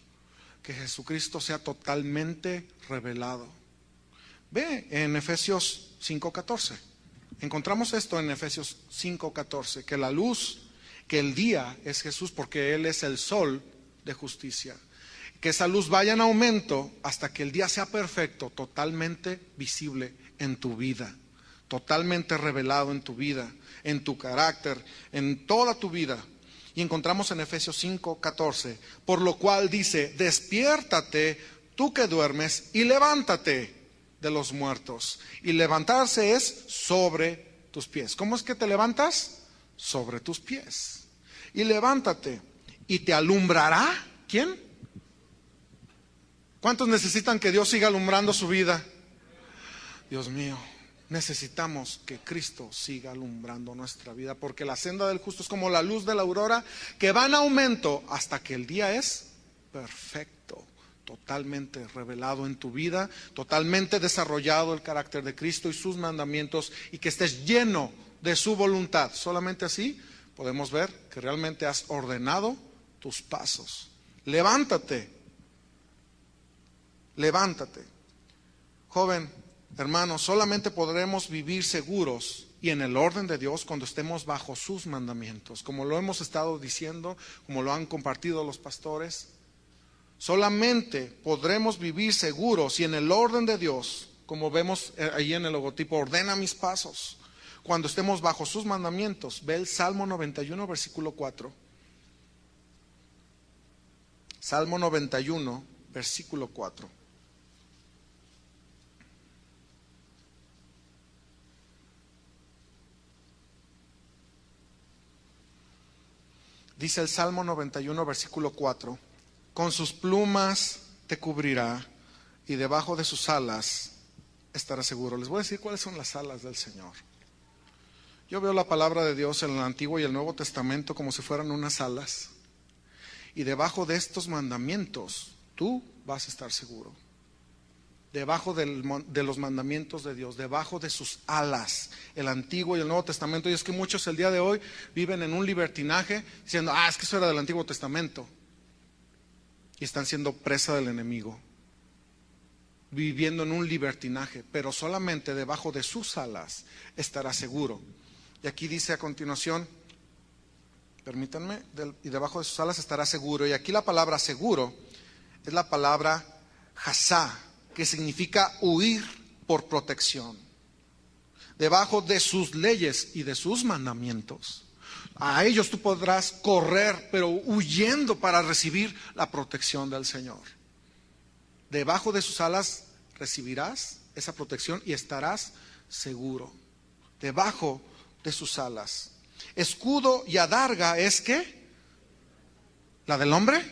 que Jesucristo sea totalmente revelado. Ve en Efesios 5:14, encontramos esto en Efesios 5:14, que la luz, que el día es Jesús, porque Él es el sol de justicia. Que esa luz vaya en aumento hasta que el día sea perfecto, totalmente visible en tu vida, totalmente revelado en tu vida, en tu carácter, en toda tu vida. Y encontramos en Efesios 5:14, por lo cual dice, despiértate tú que duermes y levántate de los muertos. Y levantarse es sobre tus pies. ¿Cómo es que te levantas? Sobre tus pies. Y levántate y te alumbrará. ¿Quién? ¿Cuántos necesitan que Dios siga alumbrando su vida? Dios mío, necesitamos que Cristo siga alumbrando nuestra vida, porque la senda del justo es como la luz de la aurora, que va en aumento hasta que el día es perfecto, totalmente revelado en tu vida, totalmente desarrollado el carácter de Cristo y sus mandamientos, y que estés lleno de su voluntad. Solamente así podemos ver que realmente has ordenado tus pasos. Levántate, levántate. Joven, hermano, solamente podremos vivir seguros y en el orden de Dios cuando estemos bajo sus mandamientos, como lo hemos estado diciendo, como lo han compartido los pastores. Solamente podremos vivir seguros y en el orden de Dios, como vemos ahí en el logotipo, ordena mis pasos, cuando estemos bajo sus mandamientos. Ve el Salmo 91, versículo 4. Salmo 91, versículo 4. Dice el Salmo 91, versículo 4, con sus plumas te cubrirá y debajo de sus alas estarás seguro. Les voy a decir cuáles son las alas del Señor. Yo veo la palabra de Dios en el Antiguo y el Nuevo Testamento como si fueran unas alas. Y debajo de estos mandamientos tú vas a estar seguro. Debajo de los mandamientos de Dios, debajo de sus alas, el Antiguo y el Nuevo Testamento. Y es que muchos el día de hoy viven en un libertinaje diciendo, es que eso era del Antiguo Testamento, y están siendo presa del enemigo, viviendo en un libertinaje. Pero solamente debajo de sus alas estará seguro. Y aquí dice a continuación, permítanme, y debajo de sus alas estará seguro. Y aquí la palabra seguro es la palabra hasá, que significa huir por protección. Debajo de sus leyes y de sus mandamientos, a ellos tú podrás correr, pero huyendo para recibir la protección del Señor. Debajo de sus alas recibirás esa protección y estarás seguro. Debajo de sus alas. Escudo y adarga es ¿qué? ¿La del hombre?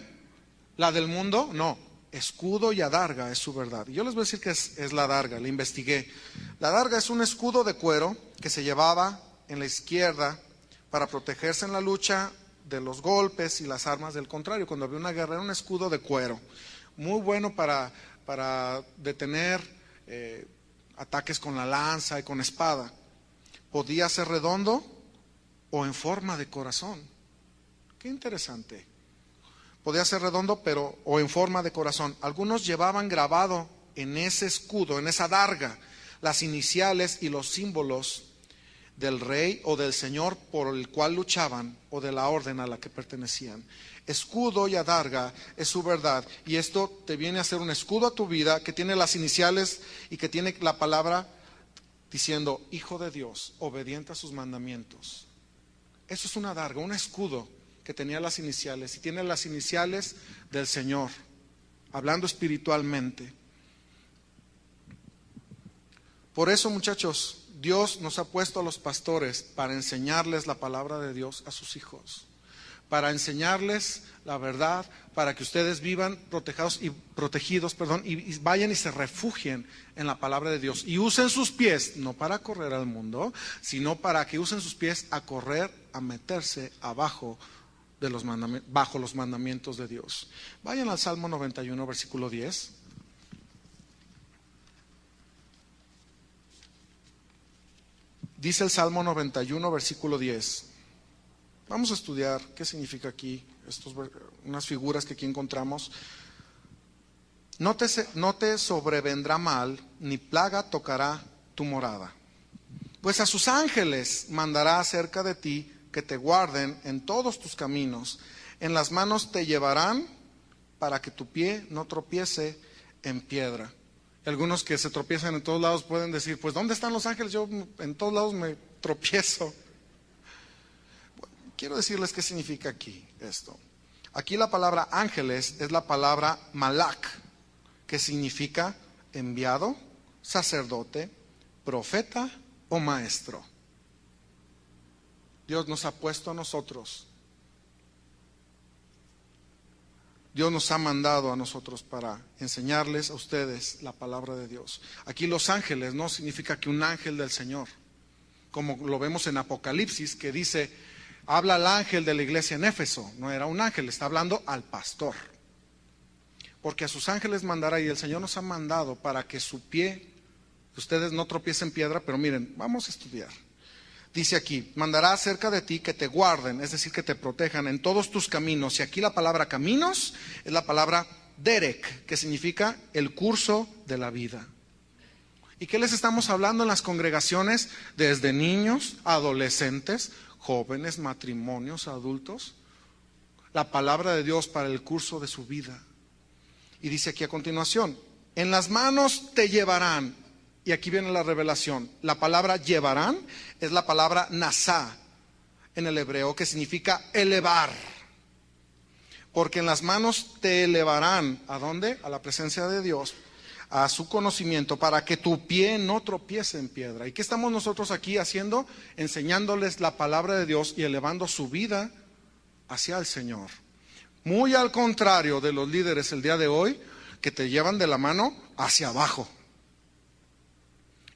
¿La del mundo? No. Escudo y adarga es su verdad. Y yo les voy a decir que es la adarga, la investigué. La adarga es un escudo de cuero que se llevaba en la izquierda para protegerse en la lucha de los golpes y las armas del contrario. Cuando había una guerra, era un escudo de cuero, muy bueno para detener ataques con la lanza y con espada. Podía ser redondo o en forma de corazón. Qué interesante. Podía ser redondo o en forma de corazón. Algunos llevaban grabado en ese escudo, en esa adarga, las iniciales y los símbolos del rey o del señor por el cual luchaban o de la orden a la que pertenecían. Escudo y adarga es su verdad, y esto te viene a ser un escudo a tu vida que tiene las iniciales y que tiene la palabra diciendo Hijo de Dios, obediente a sus mandamientos. Eso es una adarga, un escudo que tenía las iniciales, y tiene las iniciales del Señor, hablando espiritualmente. Por eso, muchachos, Dios nos ha puesto a los pastores para enseñarles la palabra de Dios a sus hijos, para enseñarles la verdad, para que ustedes vivan protegidos y vayan y se refugien en la palabra de Dios y usen sus pies, no para correr al mundo, sino para que usen sus pies a correr, a meterse bajo los mandamientos de Dios. Vayan al Salmo 91, versículo 10. Dice el Salmo 91, versículo 10. Vamos a estudiar qué significa aquí, unas figuras que aquí encontramos. No te sobrevendrá mal, ni plaga tocará tu morada. Pues a sus ángeles mandará acerca de ti, que te guarden en todos tus caminos. En las manos te llevarán para que tu pie no tropiece en piedra. Algunos que se tropiezan en todos lados pueden decir, pues ¿dónde están los ángeles? Yo en todos lados me tropiezo. Bueno, quiero decirles qué significa aquí esto. Aquí la palabra ángeles es la palabra malak, que significa enviado, sacerdote, profeta o maestro. Dios nos ha puesto a nosotros. Dios nos ha mandado a nosotros para enseñarles a ustedes la palabra de Dios. Aquí los ángeles no significa que un ángel del Señor, como lo vemos en Apocalipsis, que dice, habla al ángel de la iglesia en Éfeso. No era un ángel, está hablando al pastor. porque a sus ángeles mandará, y el Señor nos ha mandado para que su pie, que ustedes no tropiecen piedra, pero miren, vamos a estudiar. Dice aquí, mandará acerca de ti que te guarden, es decir, que te protejan en todos tus caminos. Y aquí la palabra caminos es la palabra derek, que significa el curso de la vida. ¿Y qué les estamos hablando en las congregaciones? Desde niños, adolescentes, jóvenes, matrimonios, adultos. La palabra de Dios para el curso de su vida. Y dice aquí a continuación, en las manos te llevarán. Y aquí viene la revelación. La palabra llevarán es la palabra nasá en el hebreo, que significa elevar. Porque en las manos te elevarán. ¿A dónde? A la presencia de Dios, a su conocimiento, para que tu pie no tropiece en piedra. ¿Y qué estamos nosotros aquí haciendo? Enseñándoles la palabra de Dios y elevando su vida hacia el Señor. Muy al contrario de los líderes el día de hoy, que te llevan de la mano hacia abajo.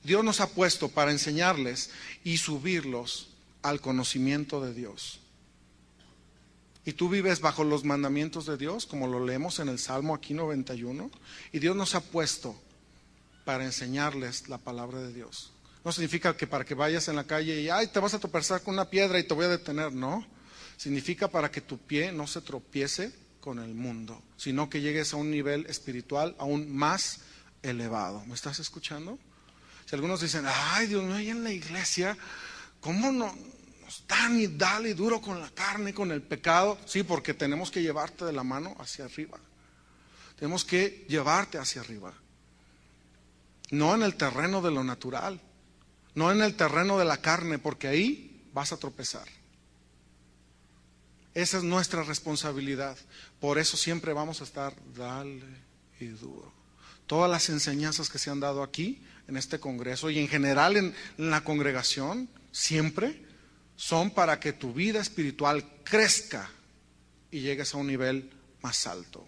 Dios nos ha puesto para enseñarles y subirlos al conocimiento de Dios. Y tú vives bajo los mandamientos de Dios, como lo leemos en el Salmo aquí 91. Y Dios nos ha puesto para enseñarles la palabra de Dios. No significa que para que vayas en la calle y te vas a tropezar con una piedra y te voy a detener, no. Significa para que tu pie no se tropiece con el mundo, sino que llegues a un nivel espiritual aún más elevado. ¿Me estás escuchando? Si algunos dicen, ay Dios mío, ahí en la iglesia, ¿cómo nos dan y dale duro con la carne, con el pecado? Sí, porque tenemos que llevarte de la mano hacia arriba. Tenemos que llevarte hacia arriba. No en el terreno de lo natural, no en el terreno de la carne, porque ahí vas a tropezar. Esa es nuestra responsabilidad. Por eso siempre vamos a estar, dale y duro. Todas las enseñanzas que se han dado aquí, en este congreso y en general en la congregación, siempre son para que tu vida espiritual crezca y llegues a un nivel más alto.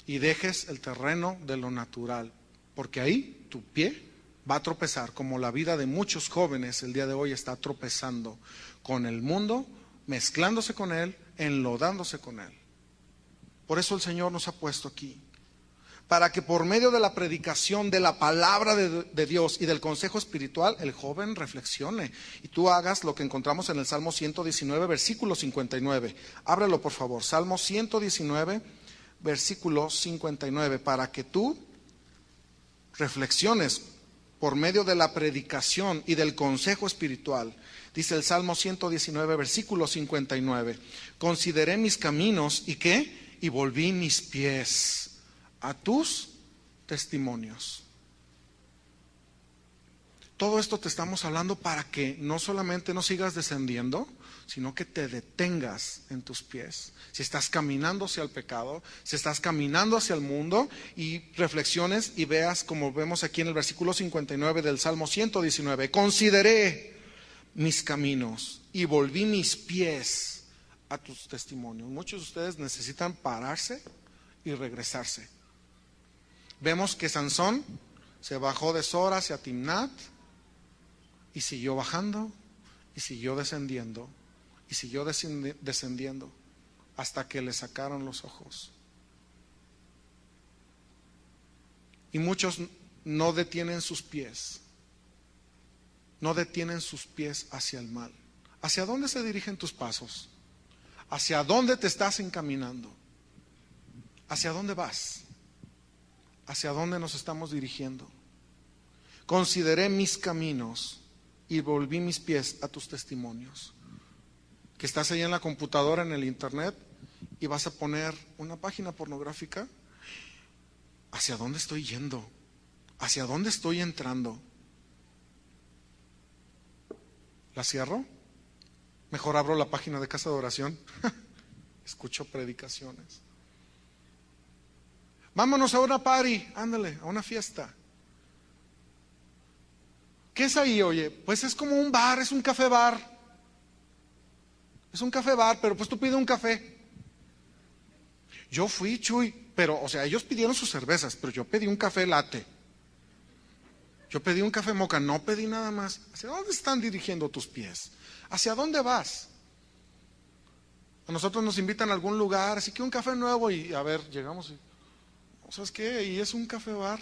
Y dejes el terreno de lo natural, porque ahí tu pie va a tropezar, como la vida de muchos jóvenes el día de hoy está tropezando con el mundo, mezclándose con él, enlodándose con él. Por eso el Señor nos ha puesto aquí, para que por medio de la predicación de la palabra de Dios y del consejo espiritual, el joven reflexione y tú hagas lo que encontramos en el Salmo 119, versículo 59. Ábrelo por favor, Salmo 119, versículo 59, para que tú reflexiones por medio de la predicación y del consejo espiritual. Dice el Salmo 119, versículo 59, consideré mis caminos y ¿qué? Y volví mis pies a tus testimonios. Todo esto te estamos hablando para que no solamente no sigas descendiendo, sino que te detengas en tus pies. Si estás caminando hacia el pecado, si estás caminando hacia el mundo, y reflexiones y veas, como vemos aquí en el versículo 59 del Salmo 119, consideré mis caminos y volví mis pies a tus testimonios. Muchos de ustedes necesitan pararse y regresarse. Vemos que Sansón se bajó de Sora hacia Timnat y siguió bajando y siguió descendiendo y siguió descendiendo hasta que le sacaron los ojos. Y muchos no detienen sus pies, no detienen sus pies hacia el mal. ¿Hacia dónde se dirigen tus pasos? ¿Hacia dónde te estás encaminando? ¿Hacia dónde vas? ¿Hacia dónde nos estamos dirigiendo? Consideré mis caminos y volví mis pies a tus testimonios. Que estás ahí en la computadora, en el internet, y vas a poner una página pornográfica. ¿Hacia dónde estoy yendo? ¿Hacia dónde estoy entrando? ¿La cierro? Mejor abro la página de casa de oración. Escucho predicaciones. Vámonos a una party, ándale, a una fiesta. ¿Qué es ahí, oye? Pues es como un bar, es un café bar. Es un café bar, pero pues tú pides un café. Yo fui, Chuy, pero, o sea, ellos pidieron sus cervezas, pero yo pedí un café latte. Yo pedí un café moca, no pedí nada más. ¿Hacia dónde están dirigiendo tus pies? ¿Hacia dónde vas? A nosotros nos invitan a algún lugar, así que un café nuevo y a ver, llegamos y, ¿sabes qué? Y es un café bar.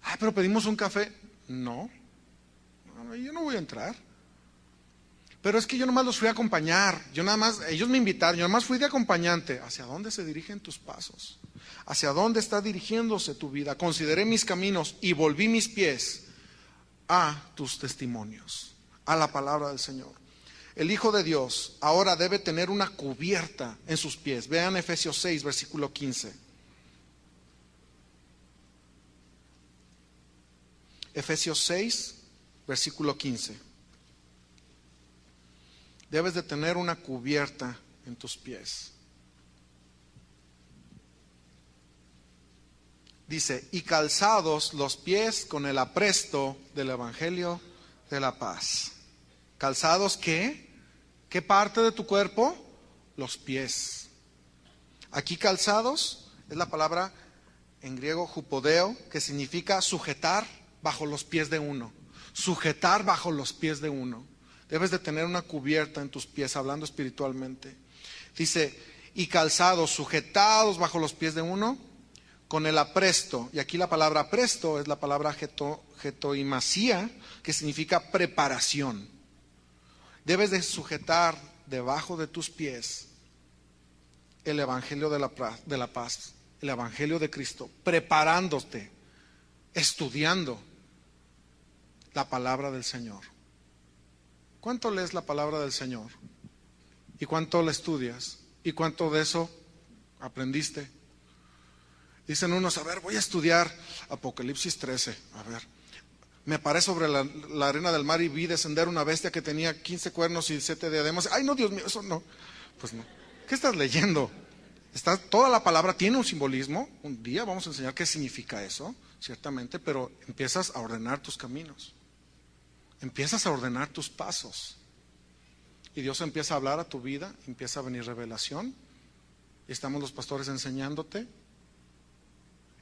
Ah, pero pedimos un café. No, yo no voy a entrar. Pero es que yo nomás los fui a acompañar. Ellos me invitaron, yo nomás fui de acompañante. ¿Hacia dónde se dirigen tus pasos? ¿Hacia dónde está dirigiéndose tu vida? Consideré mis caminos y volví mis pies a tus testimonios, a la palabra del Señor. El Hijo de Dios ahora debe tener una cubierta en sus pies. Vean Efesios 6, versículo 15. Efesios 6, versículo 15. Debes de tener una cubierta en tus pies. Dice, y calzados los pies con el apresto del Evangelio de la paz. ¿Calzados qué? ¿Qué parte de tu cuerpo? Los pies. Aquí calzados es la palabra en griego jupodeo, que significa sujetar bajo los pies de uno. Sujetar bajo los pies de uno. Debes de tener una cubierta en tus pies, hablando espiritualmente. Dice, y calzados, sujetados bajo los pies de uno, con el apresto. Y aquí la palabra apresto es la palabra getoimasía, que significa preparación. Debes de sujetar debajo de tus pies el Evangelio de la paz, el Evangelio de Cristo, preparándote, estudiando la palabra del Señor. ¿Cuánto lees la palabra del Señor? ¿Y cuánto la estudias? ¿Y cuánto de eso aprendiste? Dicen unos, a ver, voy a estudiar Apocalipsis 13, a ver. Me paré sobre la arena del mar y vi descender una bestia que tenía 15 cuernos y 7 diademas. Ay, no, Dios mío, eso no. Pues no. ¿Qué estás leyendo? Toda la palabra tiene un simbolismo. Un día vamos a enseñar qué significa eso, ciertamente, pero empiezas a ordenar tus caminos. Empiezas a ordenar tus pasos. Y Dios empieza a hablar a tu vida, empieza a venir revelación. Y estamos los pastores enseñándote.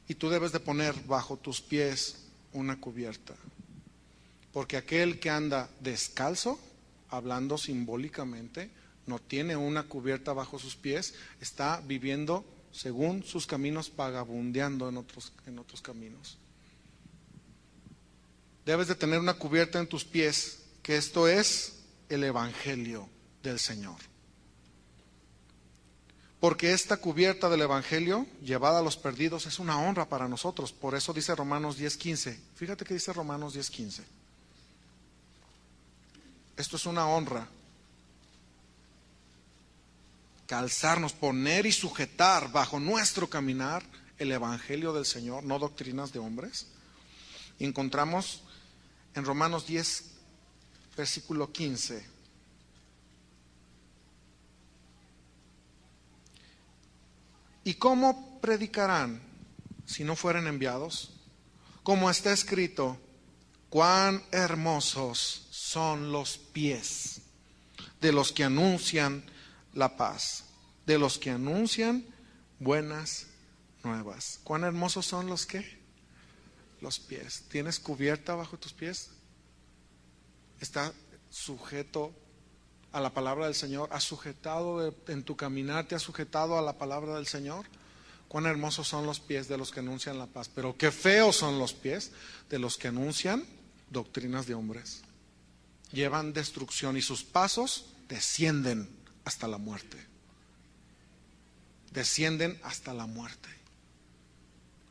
Y tú debes de poner bajo tus pies una cubierta. Porque aquel que anda descalzo, hablando simbólicamente, no tiene una cubierta bajo sus pies, está viviendo según sus caminos, vagabundeando en otros caminos. Debes de tener una cubierta en tus pies, que esto es el Evangelio del Señor. Porque esta cubierta del Evangelio, llevada a los perdidos, es una honra para nosotros. Por eso dice Romanos 10:15. Fíjate que dice Romanos 10:15. Esto es una honra. Calzarnos, poner y sujetar bajo nuestro caminar el Evangelio del Señor, no doctrinas de hombres. Y encontramos en Romanos 10, versículo 15. ¿Y cómo predicarán si no fueren enviados? Como está escrito, cuán hermosos son los pies de los que anuncian la paz, de los que anuncian buenas nuevas. ¿Cuán hermosos son los qué? Los pies. ¿Tienes cubierta bajo tus pies? ¿Está sujeto a la palabra del Señor? ¿Has sujetado en tu caminar? ¿Te has sujetado a la palabra del Señor? Cuán hermosos son los pies de los que anuncian la paz, pero qué feos son los pies de los que anuncian doctrinas de hombres. Llevan destrucción y sus pasos descienden hasta la muerte. Descienden hasta la muerte.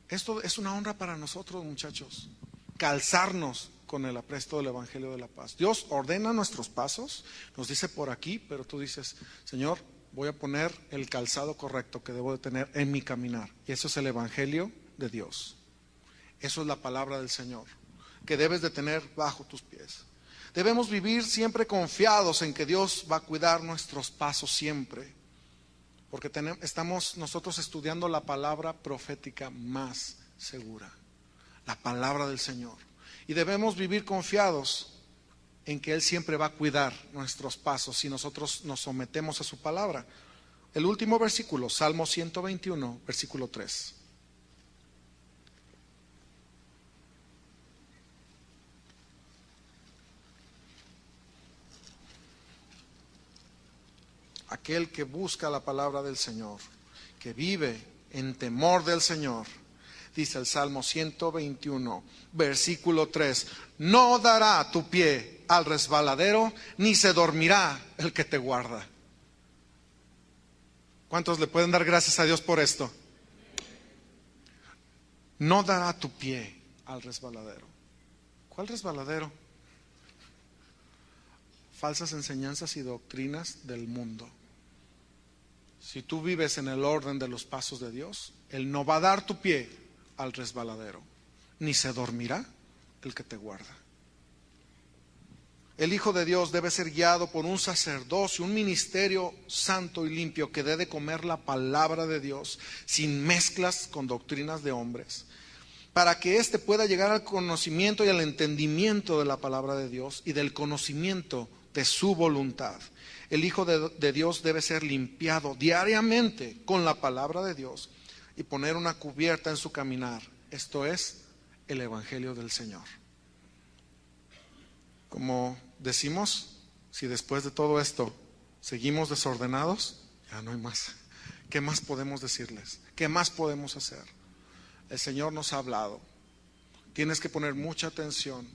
Esto es una honra para nosotros, muchachos, calzarnos con el apresto del Evangelio de la paz. Dios ordena nuestros pasos, nos dice por aquí, pero tú dices, Señor, voy a poner el calzado correcto que debo de tener en mi caminar. Y eso es el Evangelio de Dios. Eso es la palabra del Señor, que debes de tener bajo tus pies. Debemos vivir siempre confiados en que Dios va a cuidar nuestros pasos siempre. Porque estamos nosotros estudiando la palabra profética más segura, la palabra del Señor. Y debemos vivir confiados en que Él siempre va a cuidar nuestros pasos si nosotros nos sometemos a su palabra. El último versículo, Salmo 121, versículo 3. aquel que busca la palabra del Señor, que vive en temor del Señor. Dice el Salmo 121, versículo 3, no dará tu pie al resbaladero, ni se dormirá el que te guarda. ¿Cuántos le pueden dar gracias a Dios por esto? No dará tu pie al resbaladero. ¿Cuál resbaladero? Falsas enseñanzas y doctrinas del mundo. Si tú vives en el orden de los pasos de Dios, Él no va a dar tu pie al resbaladero, ni se dormirá el que te guarda. El Hijo de Dios debe ser guiado por un sacerdocio, un ministerio santo y limpio que dé de comer la palabra de Dios sin mezclas con doctrinas de hombres, para que éste pueda llegar al conocimiento y al entendimiento de la palabra de Dios y del conocimiento de su voluntad. El Hijo de Dios debe ser limpiado diariamente con la palabra de Dios y poner una cubierta en su caminar. Esto es el Evangelio del Señor. Como decimos, si después de todo esto seguimos desordenados, ya no hay más. ¿Qué más podemos decirles? ¿Qué más podemos hacer? El Señor nos ha hablado. Tienes que poner mucha atención,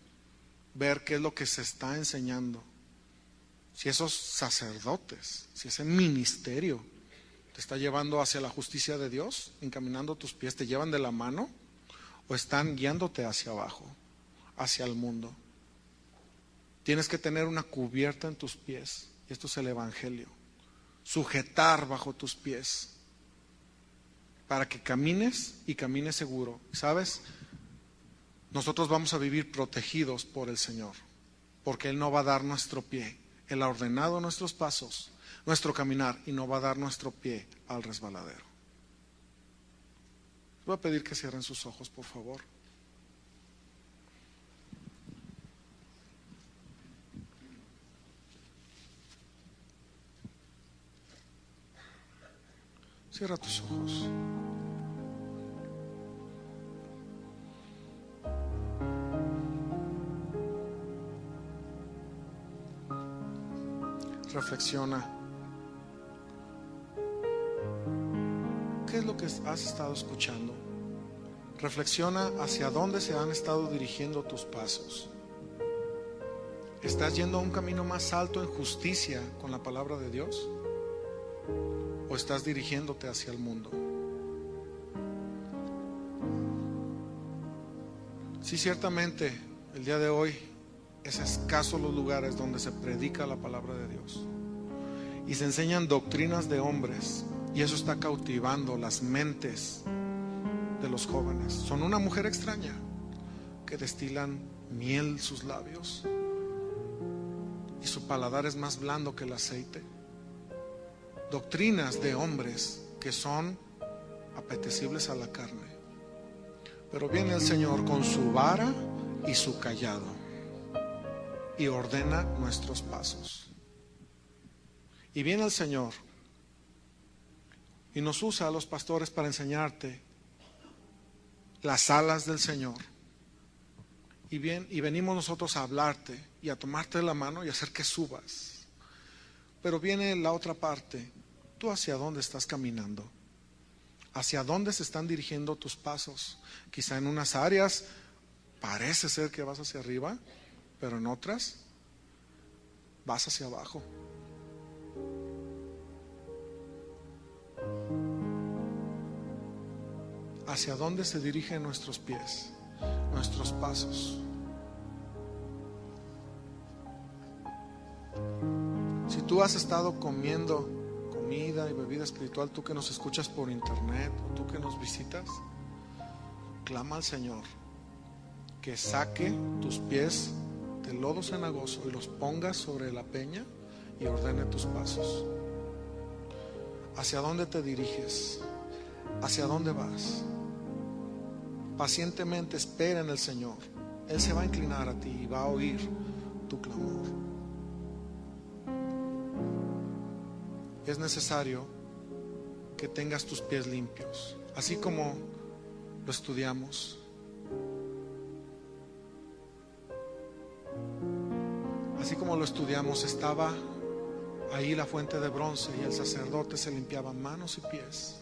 ver qué es lo que se está enseñando. Si esos sacerdotes, si ese ministerio te está llevando hacia la justicia de Dios, encaminando tus pies, te llevan de la mano, o están guiándote hacia abajo, hacia el mundo. Tienes que tener una cubierta en tus pies, y esto es el Evangelio. Sujetar bajo tus pies, para que camines y camines seguro. ¿Sabes? Nosotros vamos a vivir protegidos por el Señor, porque Él no va a dar nuestro pie. Él ha ordenado nuestros pasos, nuestro caminar, y no va a dar nuestro pie al resbaladero. Voy a pedir que cierren sus ojos, por favor. Cierra tus ojos. Reflexiona. ¿Qué es lo que has estado escuchando? Reflexiona hacia dónde se han estado dirigiendo tus pasos. ¿Estás yendo a un camino más alto en justicia con la palabra de Dios? ¿O estás dirigiéndote hacia el mundo? Sí, ciertamente, el día de hoy es escaso los lugares donde se predica la palabra de Dios y se enseñan doctrinas de hombres, y eso está cautivando las mentes de los jóvenes. Son una mujer extraña que destilan miel sus labios y su paladar es más blando que el aceite. Doctrinas de hombres que son apetecibles a la carne, pero viene el Señor con su vara y su cayado y ordena nuestros pasos. Y viene el Señor y nos usa a los pastores para enseñarte las alas del Señor. Y venimos nosotros a hablarte y a tomarte de la mano y hacer que subas. Pero viene la otra parte. ¿Tú hacia dónde estás caminando? ¿Hacia dónde se están dirigiendo tus pasos? Quizá en unas áreas parece ser que vas hacia arriba, pero en otras vas hacia abajo. ¿Hacia dónde se dirigen nuestros pies, nuestros pasos? Si tú has estado comiendo comida y bebida espiritual, tú que nos escuchas por internet o tú que nos visitas, clama al Señor que saque tus pies del lodo cenagoso y los pongas sobre la peña y ordene tus pasos. ¿Hacia dónde te diriges? ¿Hacia dónde vas? Pacientemente espera en el Señor. Él se va a inclinar a ti y va a oír tu clamor. Es necesario que tengas tus pies limpios, así como lo estudiamos. Así como lo estudiamos, estaba ahí la fuente de bronce y el sacerdote se limpiaban manos y pies.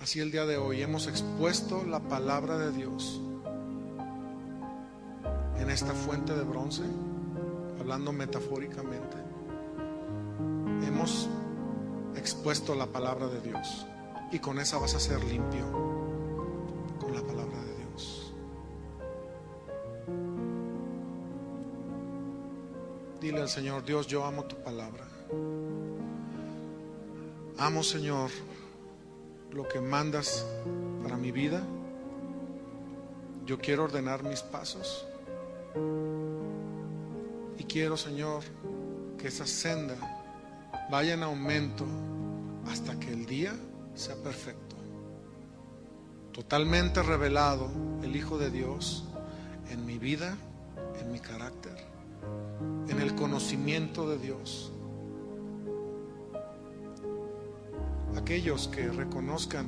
Así el día de hoy hemos expuesto la palabra de Dios en esta fuente de bronce, hablando metafóricamente. Hemos expuesto la palabra de Dios y con esa vas a ser limpio, con la palabra de Dios. Dile al Señor: Dios, yo amo tu palabra. Amo, Señor, lo que mandas para mi vida. Yo quiero ordenar mis pasos y quiero, Señor, que esa senda vaya en aumento hasta que el día sea perfecto, totalmente revelado el Hijo de Dios en mi vida, en mi carácter, en el conocimiento de Dios. Aquellos que reconozcan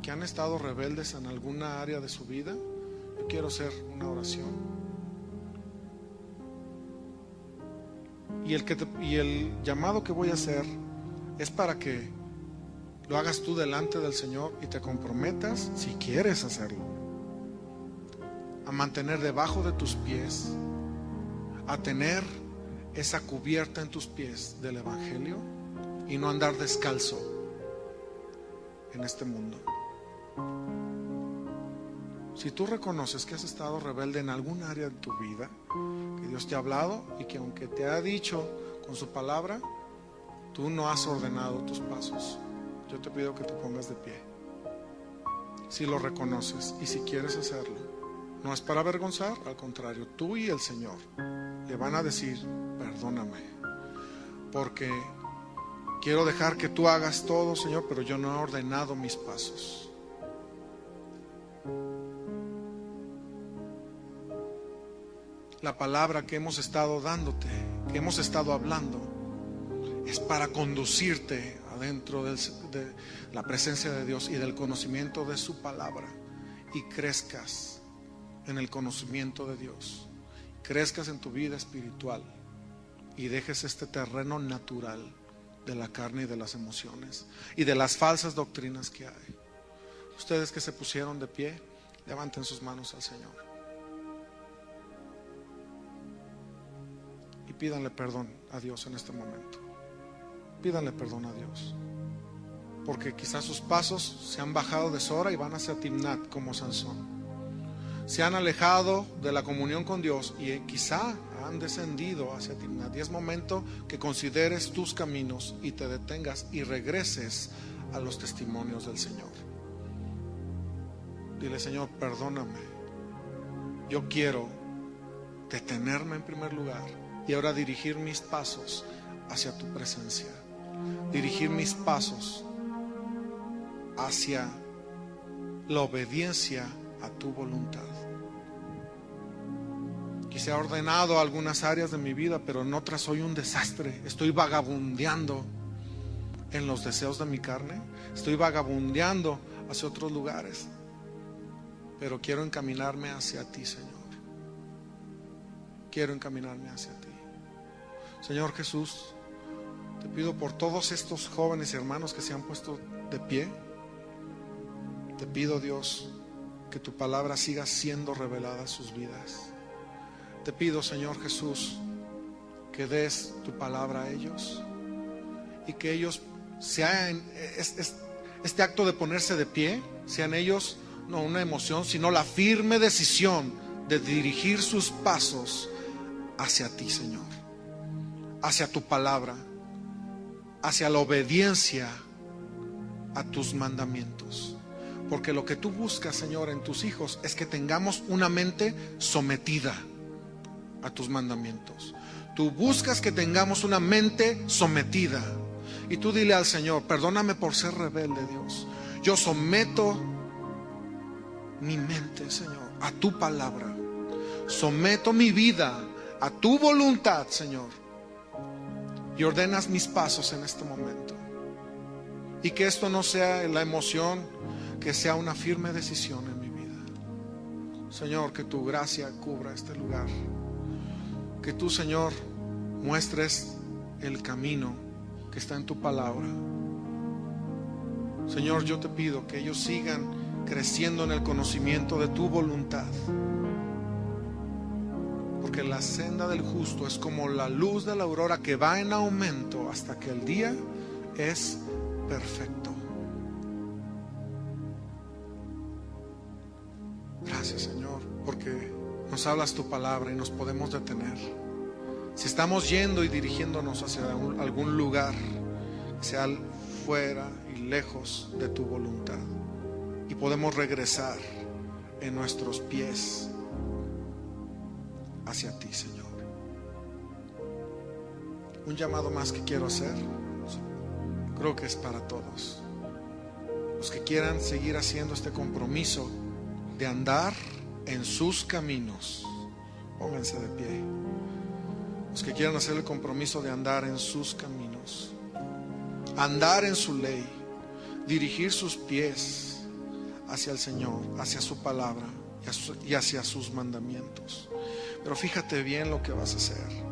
que han estado rebeldes en alguna área de su vida, yo quiero hacer una oración. Y el llamado que voy a hacer es para que lo hagas tú delante del Señor y te comprometas, si quieres hacerlo, a mantener debajo de tus pies, a tener esa cubierta en tus pies del Evangelio y no andar descalzo en este mundo. Si tú reconoces que has estado rebelde en algún área de tu vida, que Dios te ha hablado y que aunque te ha dicho con su palabra, tú no has ordenado tus pasos, yo te pido que te pongas de pie. Si lo reconoces y si quieres hacerlo, no es para avergonzar, al contrario, tú y el Señor le van a decir: perdóname, porque quiero dejar que tú hagas todo, Señor, pero yo no he ordenado mis pasos. La palabra que hemos estado dándote, que hemos estado hablando, es para conducirte adentro de la presencia de Dios y del conocimiento de su palabra, y crezcas en el conocimiento de Dios, crezcas en tu vida espiritual y dejes este terreno natural de la carne y de las emociones y de las falsas doctrinas que hay. Ustedes que se pusieron de pie, levanten sus manos al Señor y pídanle perdón a Dios en este momento. Pídanle perdón a Dios, porque quizás sus pasos se han bajado de Sora y van hacia Timnat como Sansón. Se han alejado de la comunión con Dios y quizá han descendido hacia Timnat. Y es momento que consideres tus caminos y te detengas y regreses a los testimonios del Señor. Dile: Señor, perdóname. Yo quiero detenerme en primer lugar y ahora dirigir mis pasos hacia tu presencia. Dirigir mis pasos hacia la obediencia a tu voluntad. Quizá he ordenado algunas áreas de mi vida, pero en otras soy un desastre. Estoy vagabundeando en los deseos de mi carne. Estoy vagabundeando hacia otros lugares. Pero quiero encaminarme hacia ti, Señor. Quiero encaminarme hacia ti. Señor Jesús, te pido por todos estos jóvenes y hermanos que se han puesto de pie. Te pido, Dios, que tu palabra siga siendo revelada a sus vidas. Te pido, Señor Jesús, que des tu palabra a ellos y que ellos sean este acto de ponerse de pie, sean ellos no una emoción, sino la firme decisión de dirigir sus pasos hacia ti, Señor, hacia tu palabra, hacia la obediencia a tus mandamientos. Porque lo que tú buscas, Señor, en tus hijos es que tengamos una mente sometida a tus mandamientos. Tú buscas que tengamos una mente sometida. Y tú dile al Señor: perdóname por ser rebelde, Dios. Yo someto mi mente, Señor, a tu palabra. Someto mi vida a tu voluntad, Señor. Y ordenas mis pasos en este momento. Y que esto no sea la emoción, que sea una firme decisión en mi vida. Señor, que tu gracia cubra este lugar. Que tú, Señor, muestres el camino que está en tu palabra. Señor, yo te pido que ellos sigan creciendo en el conocimiento de tu voluntad, porque la senda del justo es como la luz de la aurora que va en aumento hasta que el día es perfecto. Gracias, Señor, porque nos hablas tu palabra y nos podemos detener. Si estamos yendo y dirigiéndonos hacia algún lugar que sea fuera y lejos de tu voluntad, y podemos regresar en nuestros pies hacia ti, Señor. Un llamado más que quiero hacer, creo que es para todos los que quieran seguir haciendo este compromiso de andar en sus caminos. Pónganse de pie. Los que quieran hacer el compromiso de andar en sus caminos, andar en su ley, dirigir sus pies hacia el Señor, hacia su palabra y hacia sus mandamientos. Pero fíjate bien lo que vas a hacer.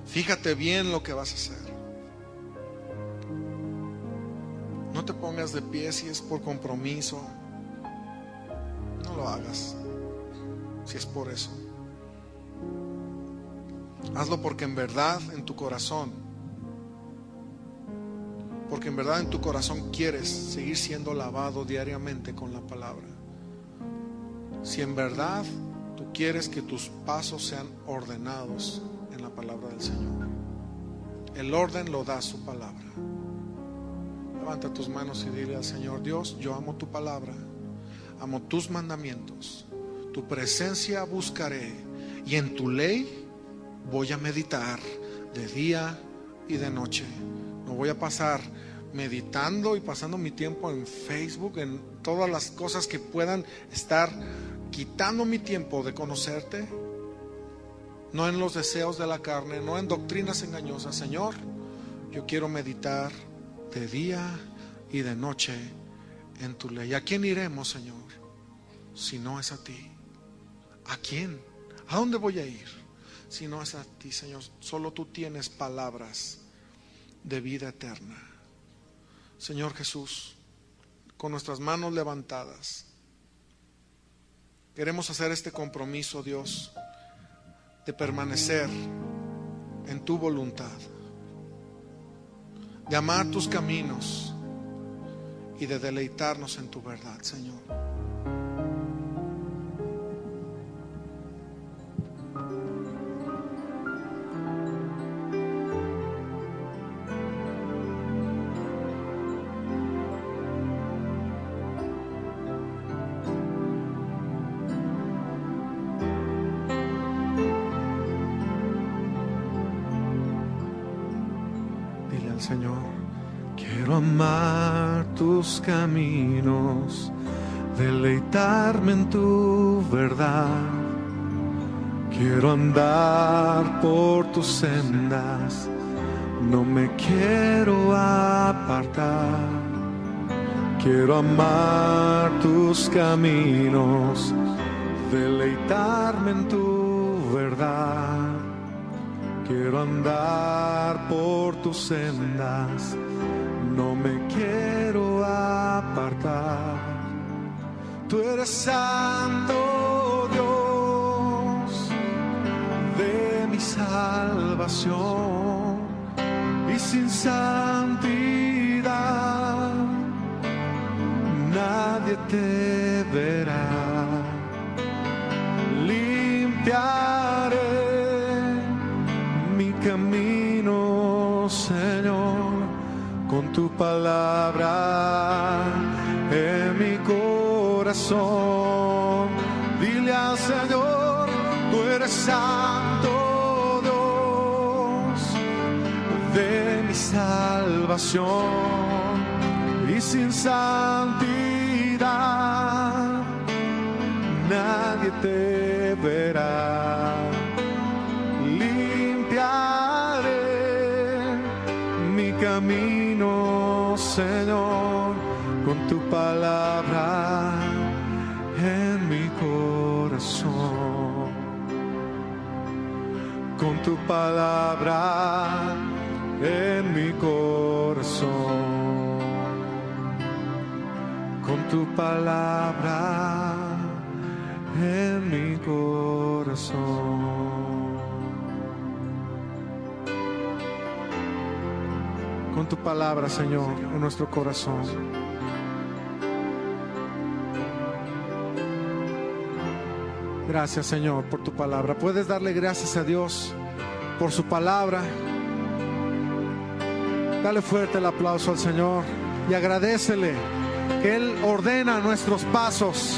Fíjate bien lo que vas a hacer. No te pongas de pie si es por compromiso. No lo hagas si es por eso. Hazlo porque en verdad en tu corazón, porque en verdad en tu corazón quieres seguir siendo lavado diariamente con la palabra. Si en verdad tú quieres que tus pasos sean ordenados en la palabra del Señor, el orden lo da su palabra. Levanta tus manos y dile al Señor: Dios, yo amo tu palabra, amo tus mandamientos, tu presencia buscaré, y en tu ley voy a meditar de día y de noche. No voy a pasar meditando y pasando mi tiempo en Facebook, en todas las cosas que puedan estar quitando mi tiempo de conocerte. No en los deseos de la carne, no en doctrinas engañosas. Señor, yo quiero meditar de día y de noche en tu ley. ¿A quién iremos, Señor, si no es a ti? ¿A quién? ¿A dónde voy a ir si no es a ti, Señor? Solo tú tienes palabras de vida eterna. Señor Jesús, con nuestras manos levantadas, queremos hacer este compromiso, Dios, de permanecer en tu voluntad, de amar tus caminos y de deleitarnos en tu verdad, Señor. Señor, quiero amar tus caminos, deleitarme en tu verdad. Quiero andar por tus sendas, no me quiero apartar. Quiero amar tus caminos, deleitarme en tu verdad. Quiero andar por tus sendas, no me quiero apartar. Tú eres santo, Dios, de mi salvación, y sin santidad nadie te verá. Limpiaré mi camino, Señor, con tu palabra en mi corazón. Dile al Señor: tú eres santo, Dios, de mi salvación, y sin santidad nadie te verá. Mi camino, Señor, con tu palabra en mi corazón. con tu palabra en mi corazón, con tu palabra en mi corazón, con tu palabra, Señor, en nuestro corazón. Gracias, Señor, por tu palabra. Puedes darle gracias a Dios por su palabra. Dale fuerte el aplauso al Señor y agradécele que Él ordena nuestros pasos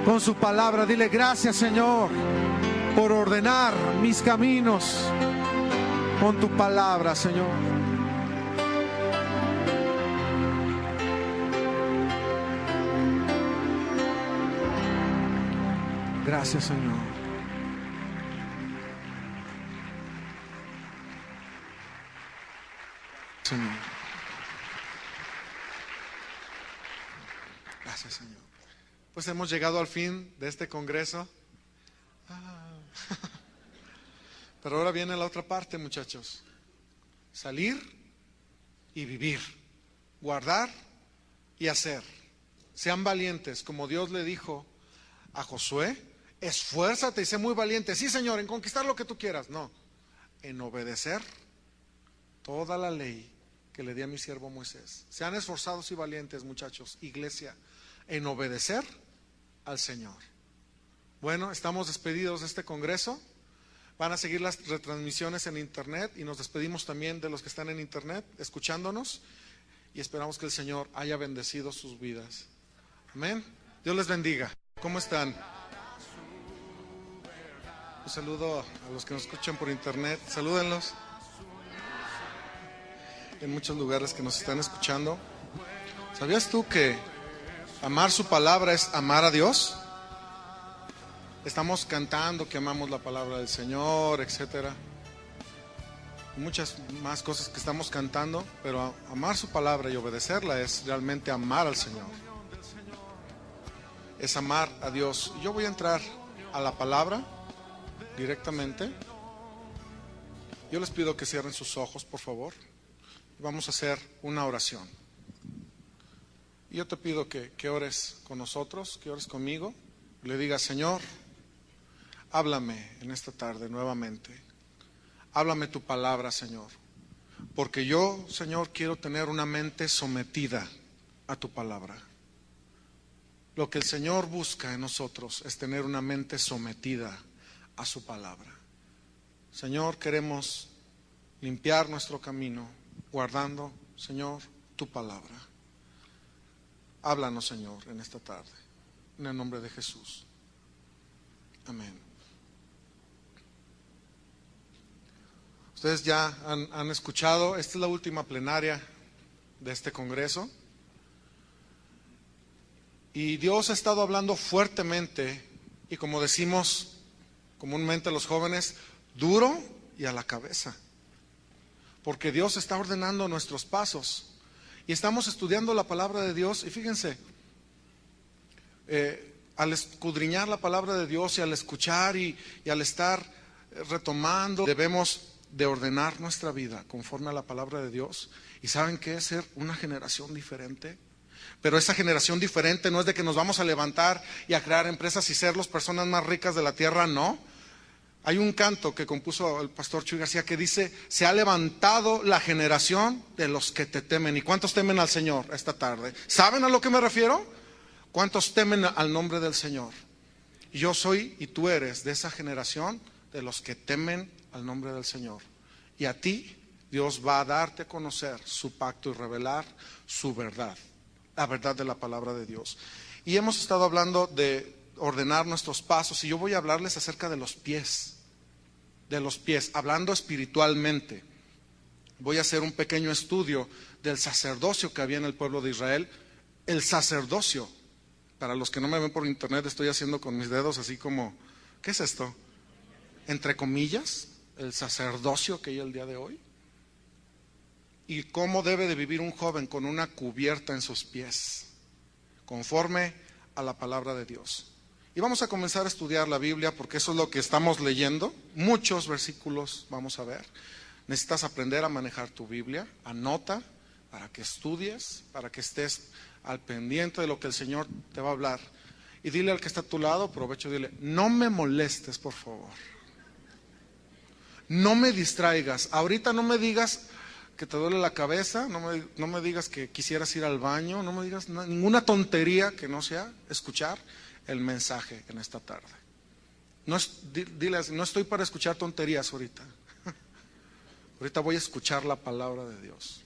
con su palabra. Dile gracias, Señor, por ordenar mis caminos con tu palabra, Señor. Gracias, Señor. Señor. Gracias, Señor. Pues hemos llegado al fin de este congreso. Pero ahora viene la otra parte, muchachos. Salir y vivir. Guardar y hacer. Sean valientes, como Dios le dijo a Josué. Esfuérzate y sé muy valiente. Sí, Señor, en conquistar lo que tú quieras. No, en obedecer toda la ley que le di a mi siervo Moisés. Sean esforzados y valientes, muchachos, iglesia, en obedecer al Señor. Bueno, estamos despedidos de este congreso. Van a seguir las retransmisiones en internet y nos despedimos también de los que están en internet escuchándonos y esperamos que el Señor haya bendecido sus vidas. Amén. Dios les bendiga. ¿Cómo están? Un saludo a los que nos escuchan por internet. Salúdenlos. En muchos lugares que nos están escuchando. ¿Sabías tú que amar su palabra es amar a Dios? Estamos cantando que amamos la palabra del Señor, etcétera. Muchas más cosas que estamos cantando, pero amar su palabra y obedecerla es realmente amar al Señor. Es amar a Dios. Yo voy a entrar a la palabra directamente. Yo les pido que cierren sus ojos, por favor. Vamos a hacer una oración. Y yo te pido que ores con nosotros, que ores conmigo. Le digas, Señor, háblame en esta tarde nuevamente. Háblame tu palabra, Señor. Porque yo, Señor, quiero tener una mente sometida a tu palabra. Lo que el Señor busca en nosotros es tener una mente sometida a su palabra. Señor, queremos limpiar nuestro camino guardando, Señor, tu palabra. Háblanos, Señor, en esta tarde, en el nombre de Jesús. Amén. Ustedes ya han escuchado, esta es la última plenaria de este congreso. Y Dios ha estado hablando fuertemente y, como decimos comúnmente los jóvenes, duro y a la cabeza. Porque Dios está ordenando nuestros pasos. Y estamos estudiando la palabra de Dios. Y fíjense, al escudriñar la palabra de Dios y al escuchar y al estar retomando, debemos de ordenar nuestra vida conforme a la palabra de Dios. ¿Y saben qué es ser una generación diferente? Pero esa generación diferente no es de que nos vamos a levantar y a crear empresas y ser las personas más ricas de la tierra, no. Hay un canto que compuso el pastor Chuy García que dice, se ha levantado la generación de los que te temen. ¿Y cuántos temen al Señor esta tarde? ¿Saben a lo que me refiero? ¿Cuántos temen al nombre del Señor? Yo soy y tú eres de esa generación de los que temen al nombre del Señor. Y a ti Dios va a darte a conocer su pacto y revelar su verdad, la verdad de la palabra de Dios. Y hemos estado hablando de ordenar nuestros pasos y yo voy a hablarles acerca de los pies, hablando espiritualmente. Voy a hacer un pequeño estudio del sacerdocio que había en el pueblo de Israel. El sacerdocio, para los que no me ven por internet, estoy haciendo con mis dedos así como, ¿qué es esto? Entre comillas, el sacerdocio que hay el día de hoy. Y cómo debe de vivir un joven con una cubierta en sus pies, conforme a la palabra de Dios. Y Y vamos a comenzar a estudiar la Biblia porque eso es lo que estamos leyendo. Muchos versículos vamos a ver. Necesitas aprender a manejar tu Biblia. Anota para que estudies, para que estés al pendiente de lo que el Señor te va a hablar. Y dile al que está a tu lado, aprovecho, dile, no me molestes, por favor. No me distraigas. Ahorita no me digas que te duele la cabeza, no me digas que quisieras ir al baño, no me digas ninguna tontería que no sea escuchar el mensaje en esta tarde. Diles, no estoy para escuchar tonterías ahorita. Ahorita voy a escuchar la palabra de Dios.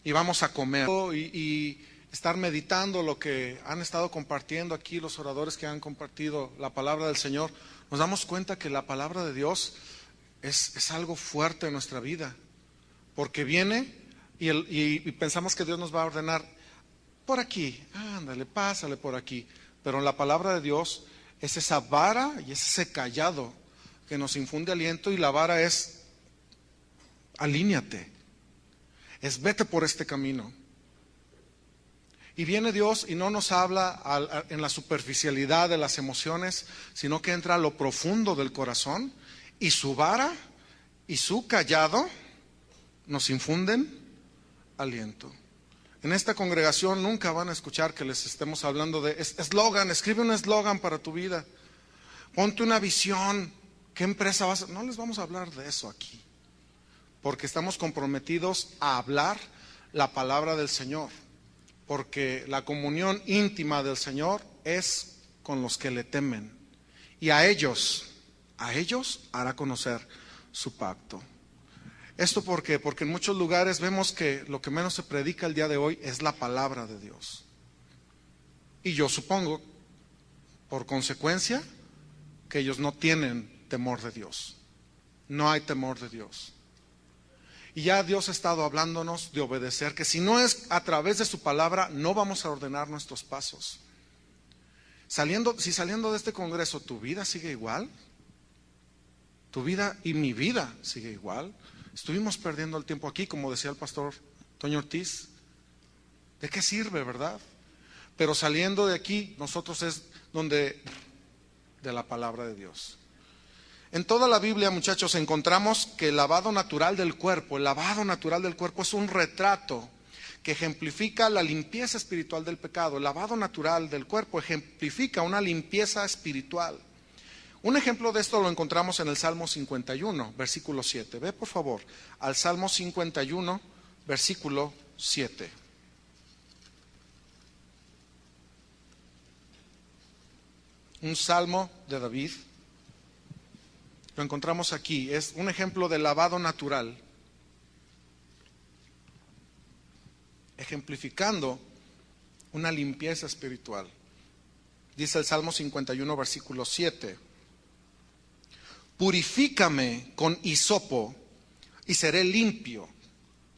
Y vamos a comer y estar meditando lo que han estado compartiendo aquí los oradores que han compartido la palabra del Señor. Nos damos cuenta que la palabra de Dios es algo fuerte en nuestra vida. Porque viene y pensamos que Dios nos va a ordenar por aquí, ándale, pásale por aquí. Pero en la palabra de Dios es esa vara y es ese cayado que nos infunde aliento, y la vara es alíñate, es vete por este camino. Y viene Dios y no nos habla en la superficialidad de las emociones, sino que entra a lo profundo del corazón, y su vara y su cayado nos infunden aliento. En esta congregación nunca van a escuchar que les estemos hablando de eslogan. Escribe un eslogan para tu vida. Ponte una visión. ¿Qué empresa vas a...? No les vamos a hablar de eso aquí, porque estamos comprometidos a hablar la palabra del Señor, porque la comunión íntima del Señor es con los que le temen, y a ellos hará conocer su pacto. ¿Esto por qué? Porque en muchos lugares vemos que lo que menos se predica el día de hoy es la palabra de Dios. Y yo supongo, por consecuencia, que ellos no tienen temor de Dios. No hay temor de Dios. Y ya Dios ha estado hablándonos de obedecer, que si no es a través de su palabra, no vamos a ordenar nuestros pasos. Si saliendo de este congreso tu vida sigue igual, tu vida y mi vida sigue igual, estuvimos perdiendo el tiempo aquí, como decía el pastor Toño Ortiz. ¿De qué sirve, verdad? Pero saliendo de aquí, nosotros es donde de la palabra de Dios. En toda la Biblia, muchachos, encontramos que el lavado natural del cuerpo es un retrato que ejemplifica la limpieza espiritual del pecado. El lavado natural del cuerpo ejemplifica una limpieza espiritual. Un ejemplo de esto lo encontramos en el Salmo 51, versículo 7. Ve por favor al Salmo 51, versículo 7. Un salmo de David. Lo encontramos aquí. Es un ejemplo de lavado natural, ejemplificando una limpieza espiritual. Dice el Salmo 51, versículo 7. Purifícame con hisopo y seré limpio.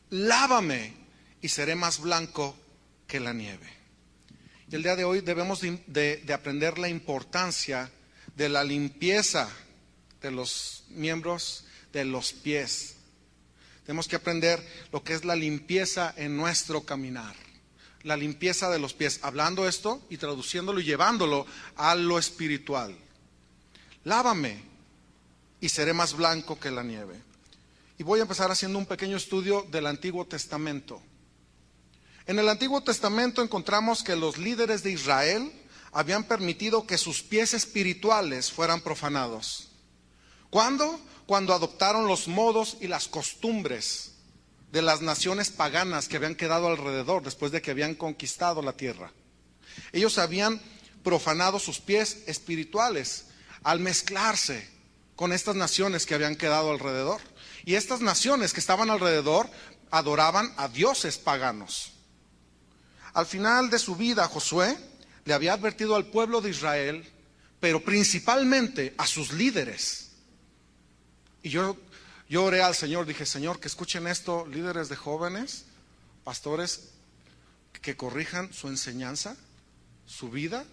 Lávame y seré más blanco que la nieve. Y el día de hoy debemos de aprender la importancia de la limpieza de los miembros de los pies. Tenemos que aprender lo que es la limpieza en nuestro caminar. La limpieza de los pies. Hablando esto y traduciéndolo y llevándolo a lo espiritual. Lávame y seré más blanco que la nieve. Y voy a empezar haciendo un pequeño estudio del Antiguo Testamento. En el Antiguo Testamento encontramos que los líderes de Israel habían permitido que sus pies espirituales fueran profanados. ¿Cuándo? Cuando adoptaron los modos y las costumbres de las naciones paganas que habían quedado alrededor después de que habían conquistado la tierra. Ellos habían profanado sus pies espirituales al mezclarse con estas naciones que habían quedado alrededor. Y estas naciones que estaban alrededor adoraban a dioses paganos. Al final de su vida, Josué le había advertido al pueblo de Israel, pero principalmente a sus líderes. Y yo oré al Señor, dije, Señor, que escuchen esto, líderes de jóvenes, pastores, que corrijan su enseñanza, su vida.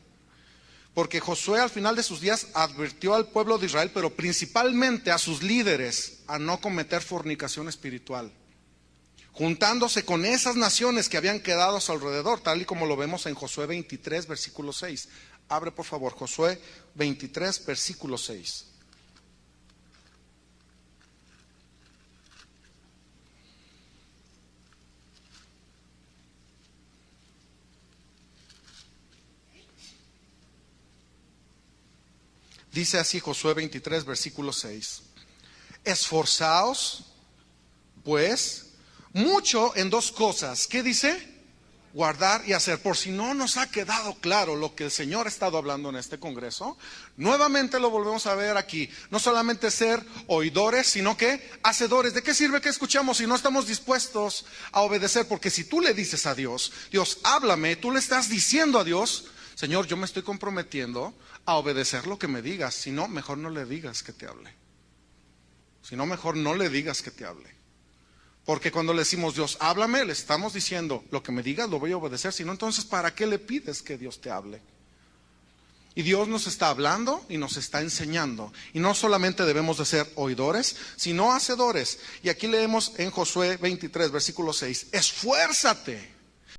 Porque Josué al final de sus días advirtió al pueblo de Israel, pero principalmente a sus líderes, a no cometer fornicación espiritual, juntándose con esas naciones que habían quedado a su alrededor, tal y como lo vemos en Josué 23, versículo 6. Abre por favor Josué 23, versículo 6. Dice así Josué 23, versículo 6. Esforzaos, pues, mucho en dos cosas. ¿Qué dice? Guardar y hacer. Por si no nos ha quedado claro lo que el Señor ha estado hablando en este congreso, nuevamente lo volvemos a ver aquí. No solamente ser oidores, sino que hacedores. ¿De qué sirve que escuchamos si no estamos dispuestos a obedecer? Porque si tú le dices a Dios, Dios, háblame, tú le estás diciendo a Dios, Señor, yo me estoy comprometiendo a obedecer lo que me digas. Si no, mejor no le digas que te hable. Si no, mejor no le digas que te hable. Porque cuando le decimos, Dios, háblame, le estamos diciendo, lo que me digas lo voy a obedecer. Si no, entonces, ¿para qué le pides que Dios te hable? Y Dios nos está hablando y nos está enseñando. Y no solamente debemos de ser oidores, sino hacedores. Y aquí leemos en Josué 23, versículo 6, esfuérzate.